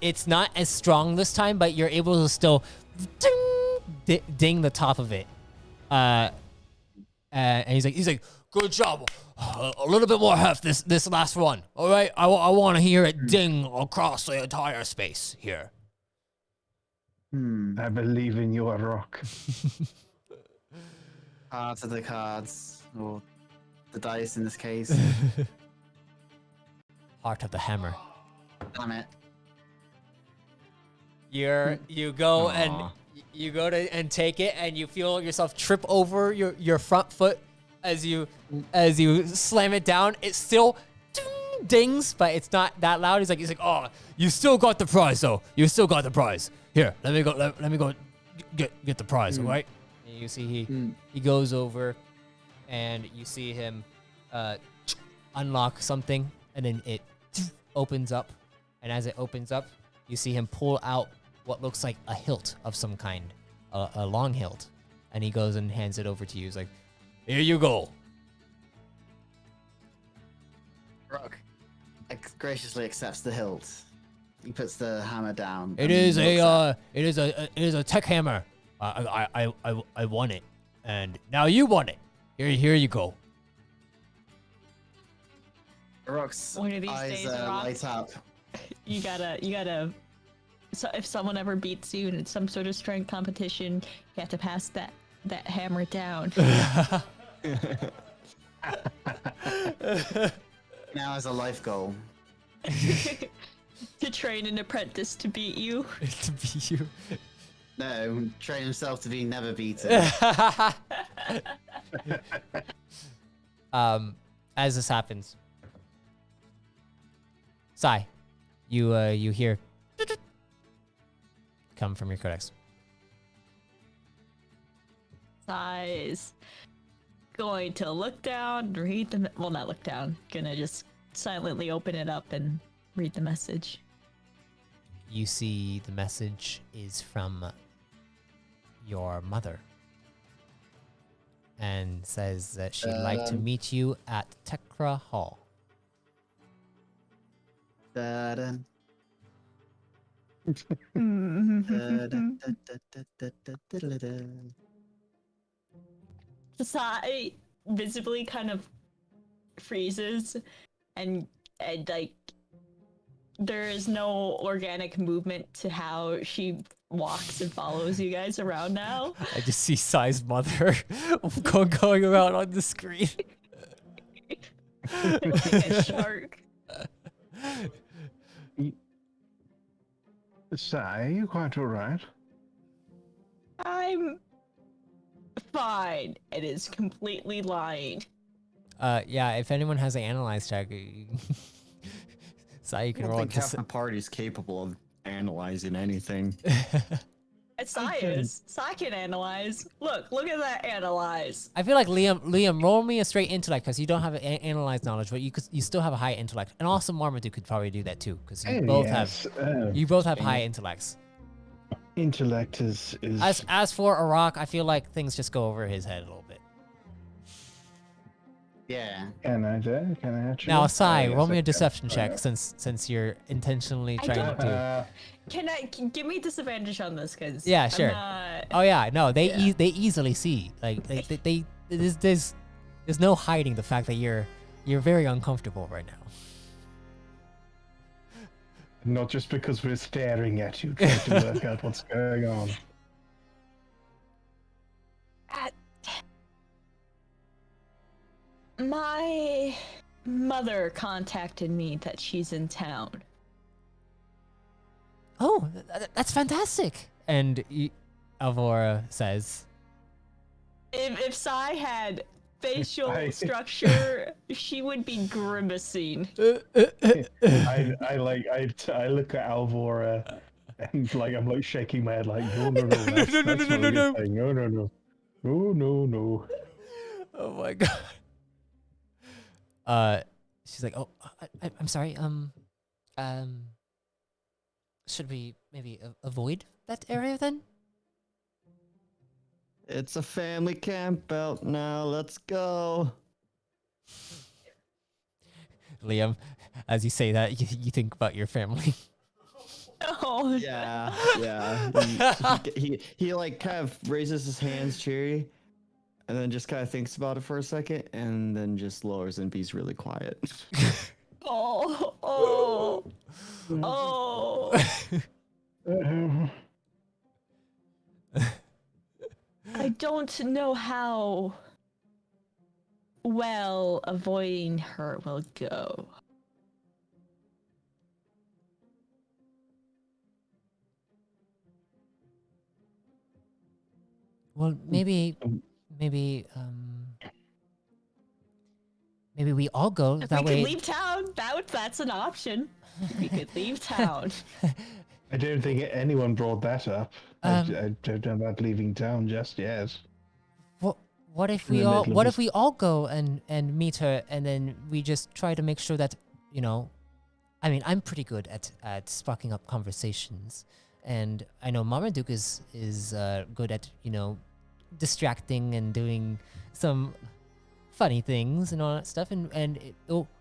It's not as strong this time, but you're able to still ding the top of it. And he's like, good job. A little bit more heft this last one. All right, I want to hear it ding across the entire space here. I believe in you, Rock. Cards of the cards. Or the dice in this case. Heart of the hammer. Damn it. You go and you go to and take it, and you feel yourself trip over your front foot as you slam it down. It still dings, but it's not that loud. He's like, oh, you still got the prize though. You still got the prize. Here, let me go get the prize, all right? And you see he goes over, and you see him unlock something, and then it opens up, and as it opens up, you see him pull out what looks like a hilt of some kind, a long hilt, and he goes and hands it over to you. He's like, here you go. Rock graciously accepts the hilt. He puts the hammer down. It and is looks a tech hammer. I won it, and now you won it. Here you go. at Rock's One of these eyes days, Rock. light up. You gotta. So if someone ever beats you in some sort of strength competition, you have to pass that hammer down. Now as a life goal. To train an apprentice to beat you. To be you. No, train himself to be never beaten. As this happens, Sai, you hear come from your codex. Sai's going to look down, read the well, not look down. Gonna just silently open it up and read the message. You see the message is from your mother and says that she'd like to meet you at Tekra Hall. Da-dun. Da-da-da-da-da-da-da-da-da. Sai visibly kind of freezes and like there is no organic movement to how she walks and follows you guys around now. I just see Sai's mother going around on the screen. Like a shark. Sai, are you quite all right? I'm fine. It is completely lying. Yeah, if anyone has an analyze check, Sai, you I can don't roll think it. half my party's capable of analyzing anything. It's Sai is. Sai can analyze. Look at that analyze. I feel like Liam, roll me a straight intellect because you don't have analyze knowledge, but you still have a high intellect, and also Marmaduke could probably do that too because you both have high intellects. Intellect is As for Arak, I feel like things just go over his head a little bit. Yeah. Can I actually? Now, Sai, yes, roll me I a can. deception check since you're intentionally I trying to. Give me disadvantage on this, cause Yeah, sure. I'm not... Oh yeah, no, they Yeah. they easily see. Like there's no hiding the fact that you're very uncomfortable right now. Not just because we're staring at you, trying to work out what's going on. My mother contacted me that she's in town. Oh, that's fantastic. And Alvora says, If Sai had facial structure, she would be grimacing. I look at Alvora and I'm like shaking my head like no, that's not a good thing. No. "Oh my god." She's like, "Oh, I'm sorry. Should we maybe avoid that area then?" It's a family camp out now. Let's go. Liam, as you say that, you think about your family. Oh, Yeah. He like kind of raises his hands cheery, and then just kind of thinks about it for a second, and then just lowers and be's really quiet. oh. I don't know how well avoiding her will go. Well, maybe we all go. If That we way. could leave town, that's an option. We could leave town. I don't think anyone brought that up. I don't know about leaving town just yet. What if In we the all middle of what this- if we all go and meet her, and then we just try to make sure that, you know, I mean, I'm pretty good at sparking up conversations, and I know Marmaduke is good at, you know, distracting and doing some funny things and all that stuff, and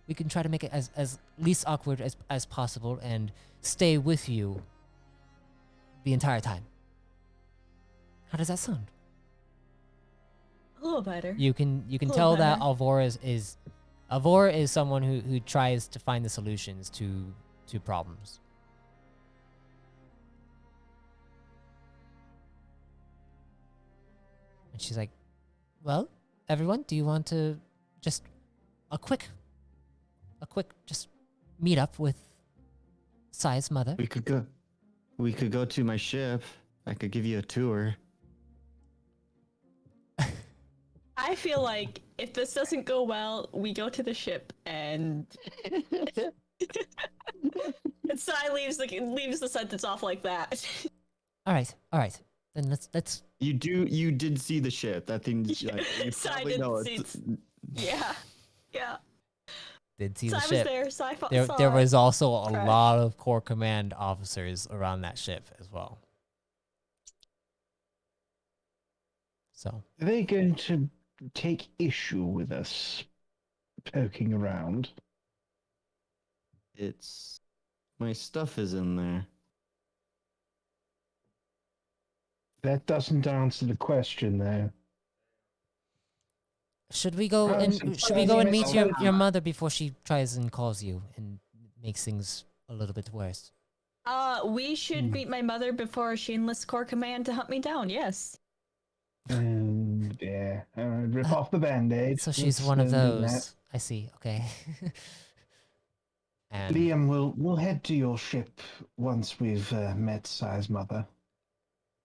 we can try to make it as least awkward as possible and stay with you the entire time. How does that sound? A little better. You can Little tell that better. Alvora is someone who tries to find the solutions to problems. And she's like, "Well, everyone, do you want to just a quick just meet up with Sai's mother?" We could go to my ship. I could give you a tour. I feel like if this doesn't go well, we go to the ship and and Sai leaves the sentence off like that. All right. Then let's. You did see the ship. That thing. Like, you Sai probably didn't know see it's. Yeah. Did see Sai the was ship. there. Sai saw There it. was also a Crash. lot of Core Command officers around that ship as well. So Are they going to take issue with us poking around? It's my stuff is in there. That doesn't answer the question, though. should we go and meet your mother before she tries and calls you and makes things a little bit worse? We should meet my mother before she enlists Core Command to hunt me down. Yes. Yeah. Rip off the band-aid. So she's Let's, one of do that. those. I see. Okay. And Liam, we'll head to your ship once we've met Sai's mother.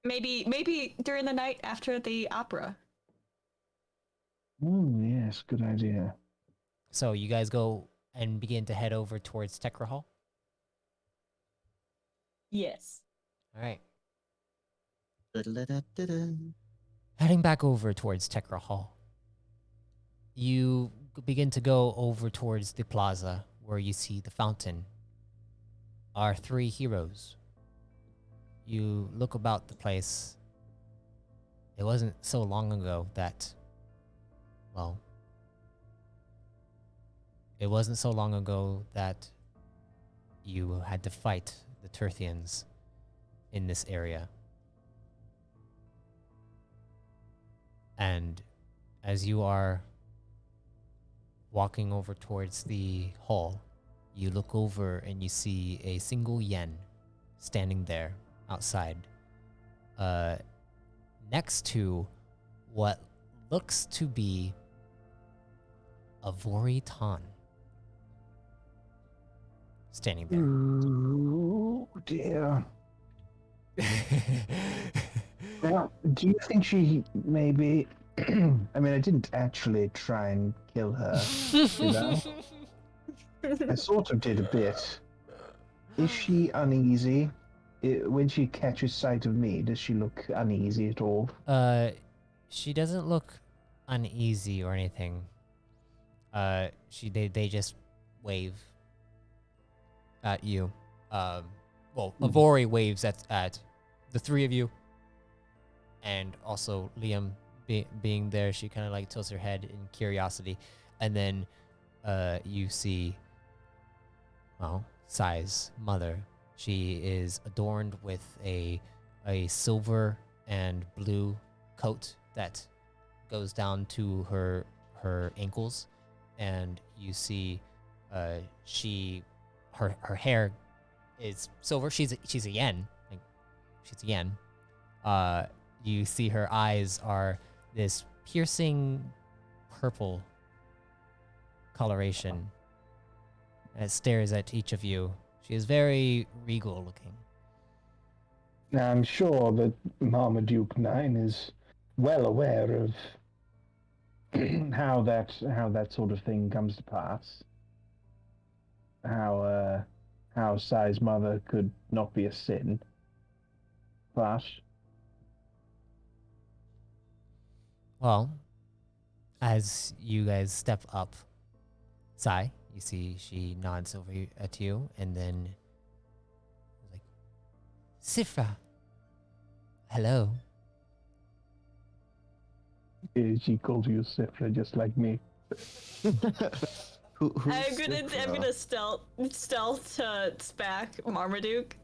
Maybe during the night after the opera. Yes, good idea. So you guys go and begin to head over towards Tekra Hall. Yes. All right. Da-da-da-da-da. Heading back over towards Tekra Hall, you begin to go over towards the plaza where you see the fountain. Our three heroes. You look about the place. It wasn't so long ago that, well, it wasn't so long ago that you had to fight the Tirthians in this area. And as you are walking over towards the hall, you look over and you see a single yen standing there outside, next to what looks to be a Voritan standing there. Oh dear. Now, do you think she maybe? I mean, I didn't actually try and kill her. Did I? I sort of did a bit. Is she uneasy? When she catches sight of me, does she look uneasy at all? She doesn't look uneasy or anything. They just wave at you. Avori waves at the three of you, and also Liam being there. She kind of like tilts her head in curiosity, and then you see, well, Sai's mother. She is adorned with a silver and blue coat that goes down to her ankles, and you see her hair is silver. She's a yen, like she's a yen. You see her eyes are this piercing purple coloration, and it stares at each of you. She is very regal looking. Now, I'm sure that Marmaduke 9 is well aware of how that sort of thing comes to pass. How Sai's mother could not be a sin. Flash. Well, as you guys step up, Sai, you see she nods over at you, and then like, Sifra, hello. She calls you Sifra just like me. Who's I'm Cipra? gonna stealth spack Marmaduke.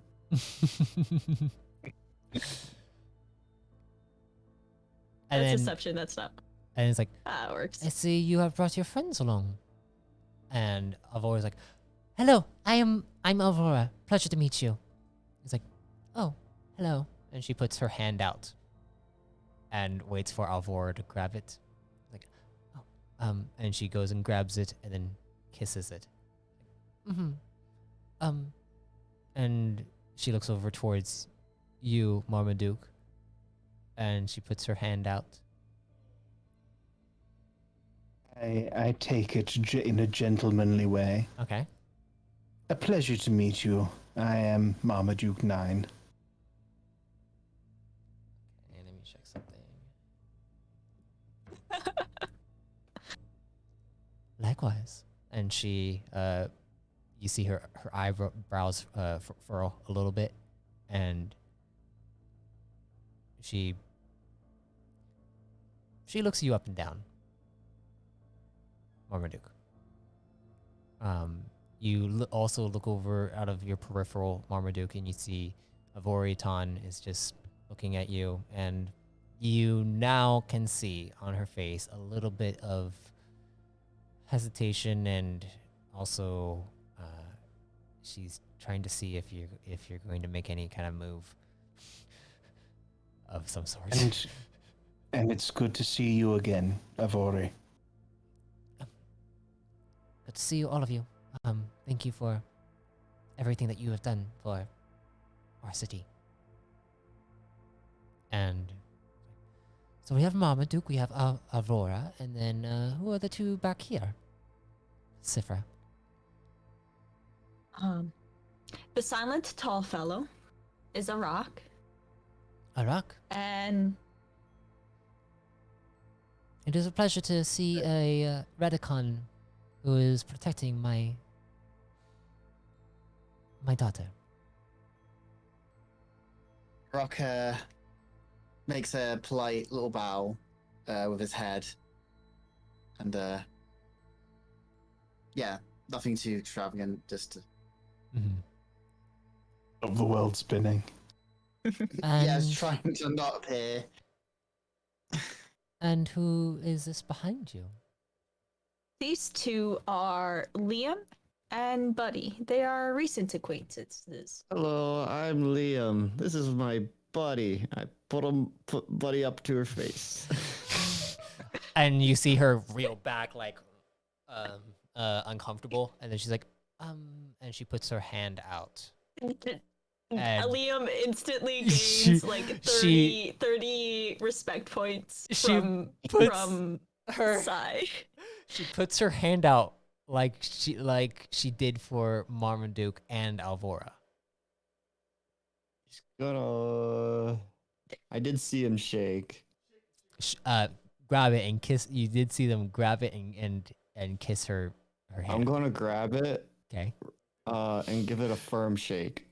And That's then, deception. That's not. and it's like, Ah, it works. I see you have brought your friends along. And Avora's like, hello, I'm Avora. Pleasure to meet you. He's like, oh, hello. And she puts her hand out and waits for Avora to grab it. Like, oh, and she goes and grabs it and then kisses it. And she looks over towards you, Marmaduke, and she puts her hand out. I take it in a gentlemanly way. Okay. A pleasure to meet you. I am Marmaduke 9. Okay, let me check something. Likewise. And she, you see her eyebrows furl a little bit, and she looks you up and down, Marmaduke. You also look over out of your peripheral, Marmaduke, and you see Avoritan is just looking at you, and you now can see on her face a little bit of hesitation, and also she's trying to see if you're going to make any kind of move of some sort. And it's good to see you again, Avori. Good to see you, all of you. Thank you for everything that you have done for our city. And So we have Marmaduke, we have Aurora, and then who are the two back here? Sifra. The silent tall fellow is a rock, Arak. and It is a pleasure to see a Redicon who is protecting my daughter. Rock makes a polite little bow with his head. And yeah, nothing too extravagant, just Mm-hmm. Of the world spinning. yeah, I was trying to not appear. And who is this behind you? these two are Liam and Buddy. They are recent acquaintances. Hello, I'm Liam. This is my buddy. I put Buddy up to her face. And you see her reel back like uncomfortable, and then she's like, and she puts her hand out. And Liam instantly she- gains like 30 respect points She from puts her Sai. she puts her hand out like she did for Marmaduke and Alvora. Gonna. I did see him shake. Grab it and kiss. You did see them grab it and kiss her hand. I'm gonna grab it. Okay. And give it a firm shake.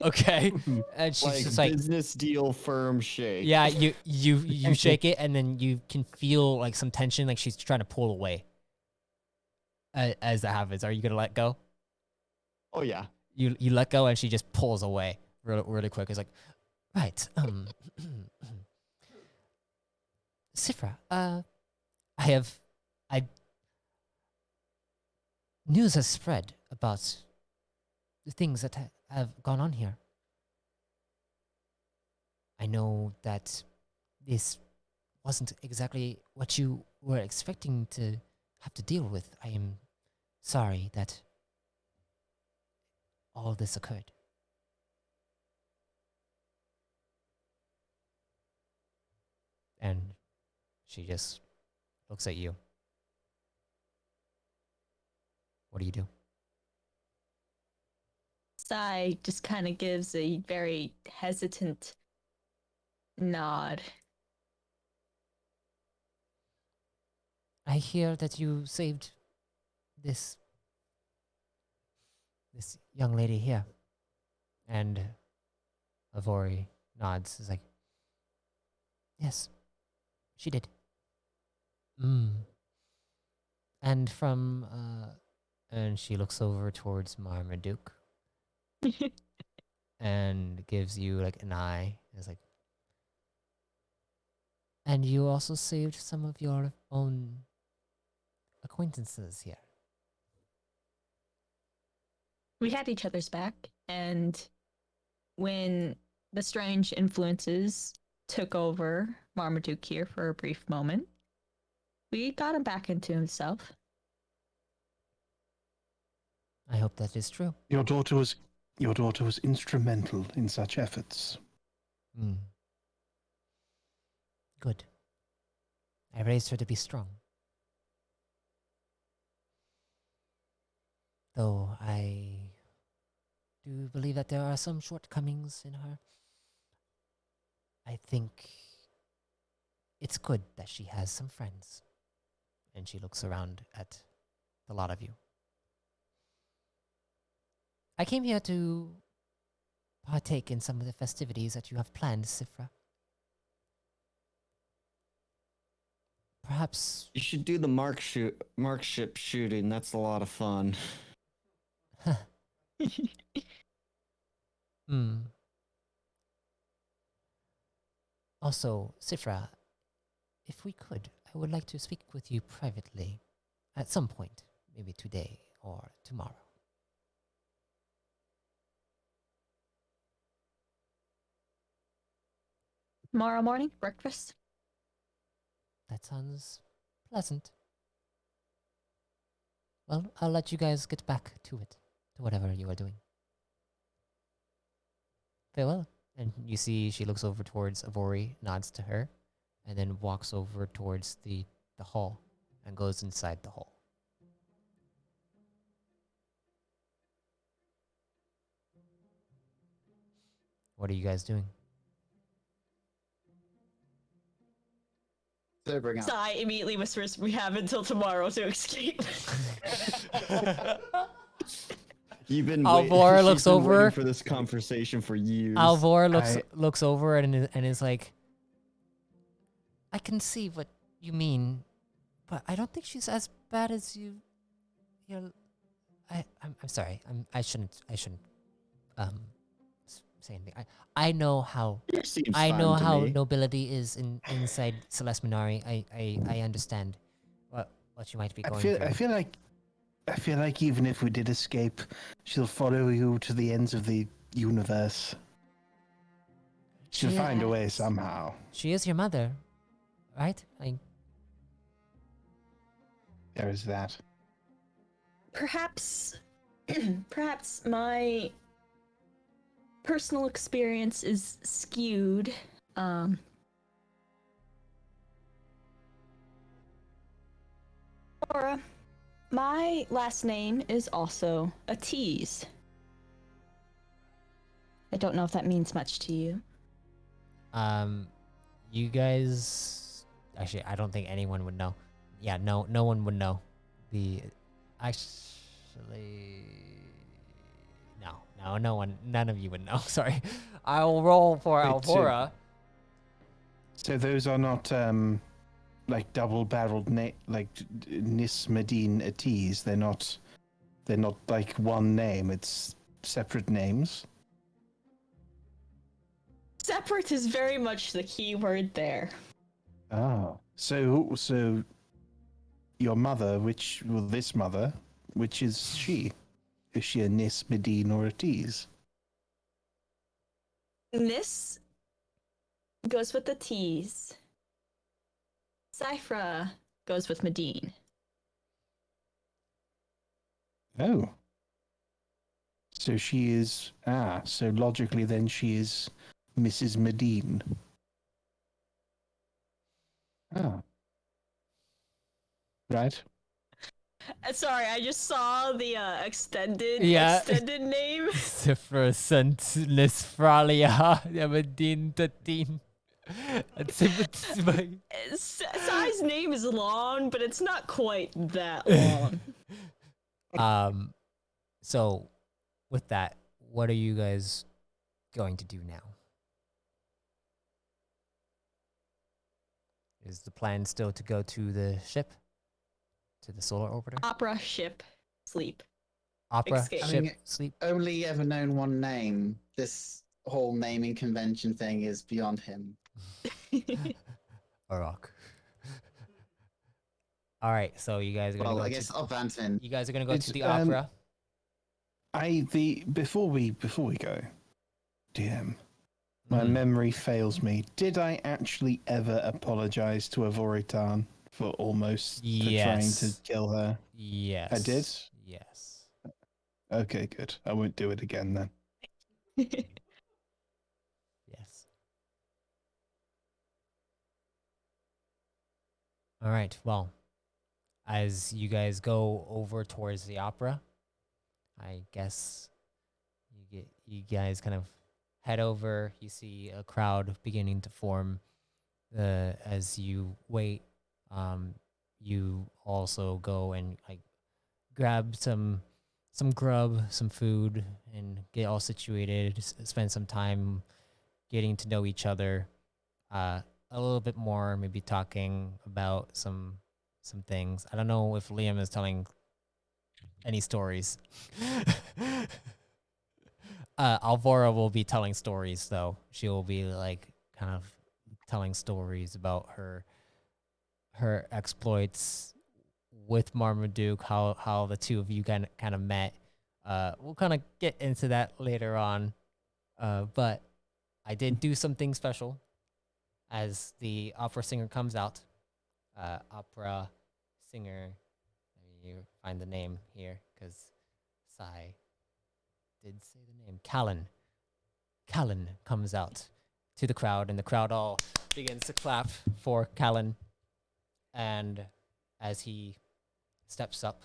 Okay. And she's Like just like, business deal firm shake. yeah, you shake it, and then you can feel like some tension, like she's trying to pull away. As that happens, are you gonna let go? Oh yeah. You let go, and she just pulls away really quick. It's like, right, Sifra, news has spread about the things that have gone on here. I know that this wasn't exactly what you were expecting to have to deal with. I am sorry that all this occurred. And she just looks at you. What do you do? Sai just kind of gives a very hesitant nod. I hear that you saved this young lady here. And Avori nods. Is like, yes, she did. And from and she looks over towards Marmaduke and gives you like an eye. It's like, and you also saved some of your own acquaintances here. We had each other's back, and when the strange influences took over Marmaduke here for a brief moment, we got him back into himself. I hope that is true. Your daughter was instrumental in such efforts. Good. I raised her to be strong. Though I do believe that there are some shortcomings in her. I think it's good that she has some friends. And she looks around at the lot of you. I came here to partake in some of the festivities that you have planned, Sifra. Perhaps You should do the markship shooting. That's a lot of fun. Also, Sifra, if we could, I would like to speak with you privately at some point, maybe today or tomorrow. Tomorrow morning, breakfast. That sounds pleasant. Well, I'll let you guys get back to it, to whatever you are doing. Farewell. And you see she looks over towards Avori, nods to her, and then walks over towards the hall and goes inside the hall. What are you guys doing? Sobering up. Sai immediately whispers, "We have until tomorrow to escape." You've been Alvor she's looks been over. waiting for this conversation for years. Alvor looks over and is like, I can see what you mean, but I don't think she's as bad as you. I'm sorry. I shouldn't say anything. I know how It seems I fine know to how me. nobility is inside Celeste Minari. I understand what you might be going through. I feel like even if we did escape, she'll follow you to the ends of the universe. She'll find a way Yes. somehow. She is your mother, right? There is that. Perhaps my personal experience is skewed. Laura, my last name is also a tease. I don't know if that means much to you. You guys, actually, I don't think anyone would know. Yeah, no one would know. None of you would know. Sorry. I'll roll for Wait, Alvora. So those are not like double-barreled like Nis Medine Atiz. They're not like one name. It's separate names. Separate is very much the key word there. Oh. So your mother, this mother, which is she? Is she a Nis Medine or Atiz? Nis goes with the T's. Cyphra goes with Medine. Oh. So she is so logically then she is Mrs. Medine. Oh. Right. Sorry, I just saw the extended name. Sifra Nisfralia Yamadin Tatin. Sai's name is long, but it's not quite that long. So with that, what are you guys going to do now? Is the plan still to go to the ship? To the solar orbiter? Opera, ship, sleep. Opera, Escape. ship, I mean, sleep. Only ever known one name. This whole naming convention thing is beyond him. Arok. All right, so you guys are gonna Well, go. I guess Vanton. You guys are gonna go It's, to the opera. Before we go, DM, my memory fails me. Did I actually ever apologize to Avoritan for trying to kill her? Yes. I did? Yes. Okay, good. I won't do it again then. Yes. All right. Well, as you guys go over towards the opera, I guess you guys kind of head over. You see a crowd beginning to form. As you wait, you also go and like grab some grub, some food, and get all situated. Spend some time getting to know each other a little bit more. Maybe talking about some things. I don't know if Liam is telling any stories. Alvora will be telling stories though. She will be like kind of telling stories about her exploits with Marmaduke, how the two of you kind of met. We'll kind of get into that later on. But I did do something special as the opera singer comes out. Opera singer, let me find the name here because Sai did say the name. Callan comes out to the crowd, and the crowd all begins to clap for Callan. And as he steps up,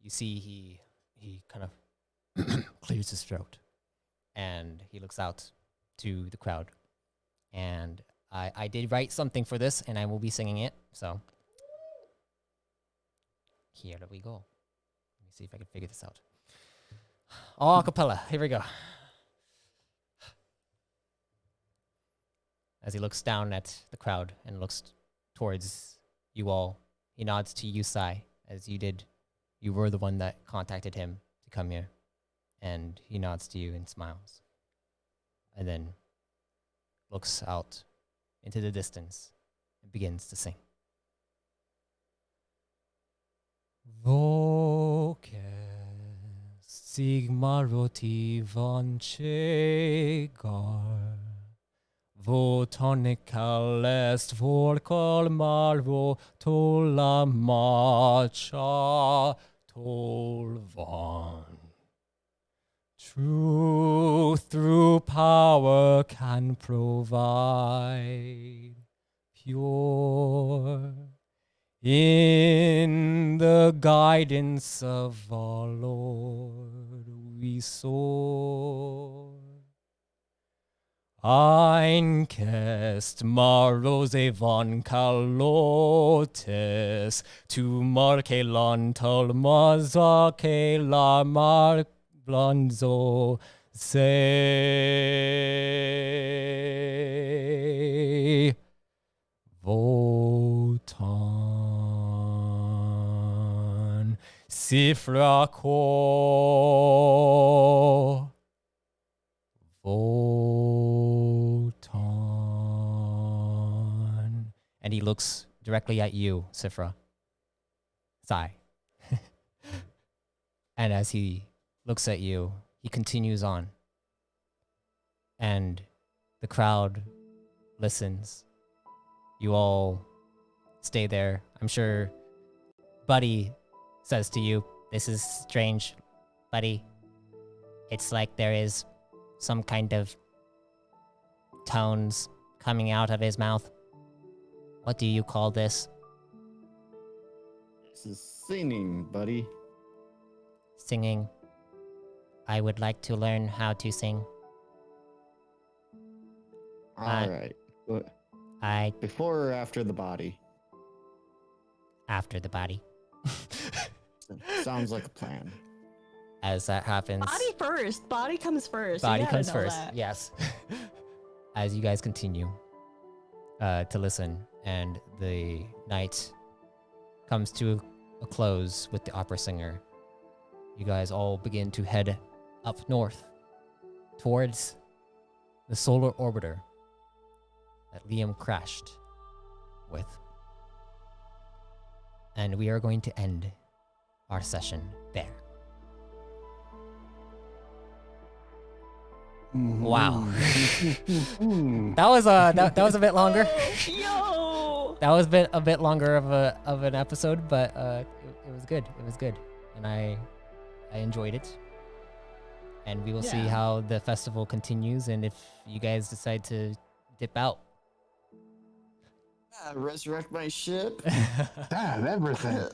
you see he kind of clears his throat, and he looks out to the crowd. And I did write something for this, and I will be singing it. So here we go. Let me see if I can figure this out. All a cappella. Here we go. As he looks down at the crowd and looks towards you all, he nods to you, Sai, as you were the one that contacted him to come here. And he nods to you and smiles. And then looks out into the distance and begins to sing. Voces sigma roti vanchegar Votonical est volcol marvo tola macha tolvan. Truth through power can provide pure in the guidance of our Lord we soar. Einkest marose von calotes tu marke lantal mazake la mar blonzo se votan sifrako votan. And he looks directly at you, Sifra. Sai. And as he looks at you, he continues on. And the crowd listens. You all stay there. I'm sure Buddy says to you, "This is strange, Buddy. It's like there is some kind of tones coming out of his mouth. What do you call this?" This is singing, buddy. Singing. I would like to learn how to sing. All right. Before or after the body? After the body. Sounds like a plan. As that happens. Body first. Body comes first. Body You gotta comes know first. that. Yes. As you guys continue to listen, and the night comes to a close with the opera singer, you guys all begin to head up north towards the solar orbiter that Liam crashed with. And we are going to end our session there. Wow. That was that was a bit longer. Yo! That was a bit longer of an episode, but it was good. It was good, and I enjoyed it. And we will see how the festival continues, and if you guys decide to dip out. Resurrect my ship. Damn, everything.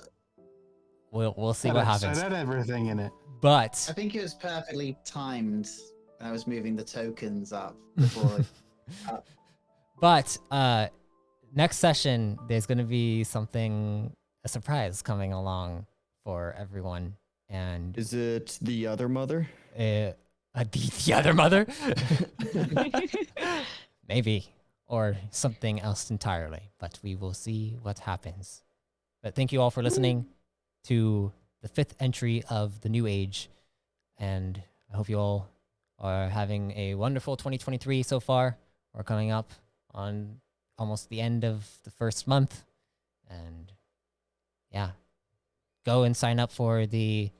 We'll see what happens. That had everything in it. But I think it was perfectly timed. I was moving the tokens up before. But next session, there's going to be a surprise coming along for everyone. And Is it the other mother? the other mother? Maybe. Or something else entirely. But we will see what happens. But thank you all for listening to the 5th entry of the New Age. And I hope you all are having a wonderful 2023 so far. We're coming up on almost the end of the first month. And yeah, go and sign up for the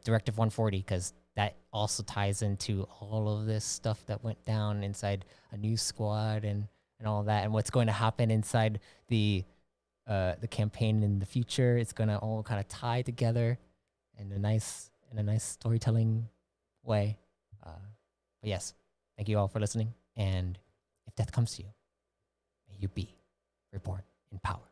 Directive 140, because that also ties into all of this stuff that went down inside a new squad and all that, and what's going to happen inside the campaign in the future. It's going to all kind of tie together in a nice storytelling way. But yes, Thank you all for listening. And if death comes to you, may you be reborn in power.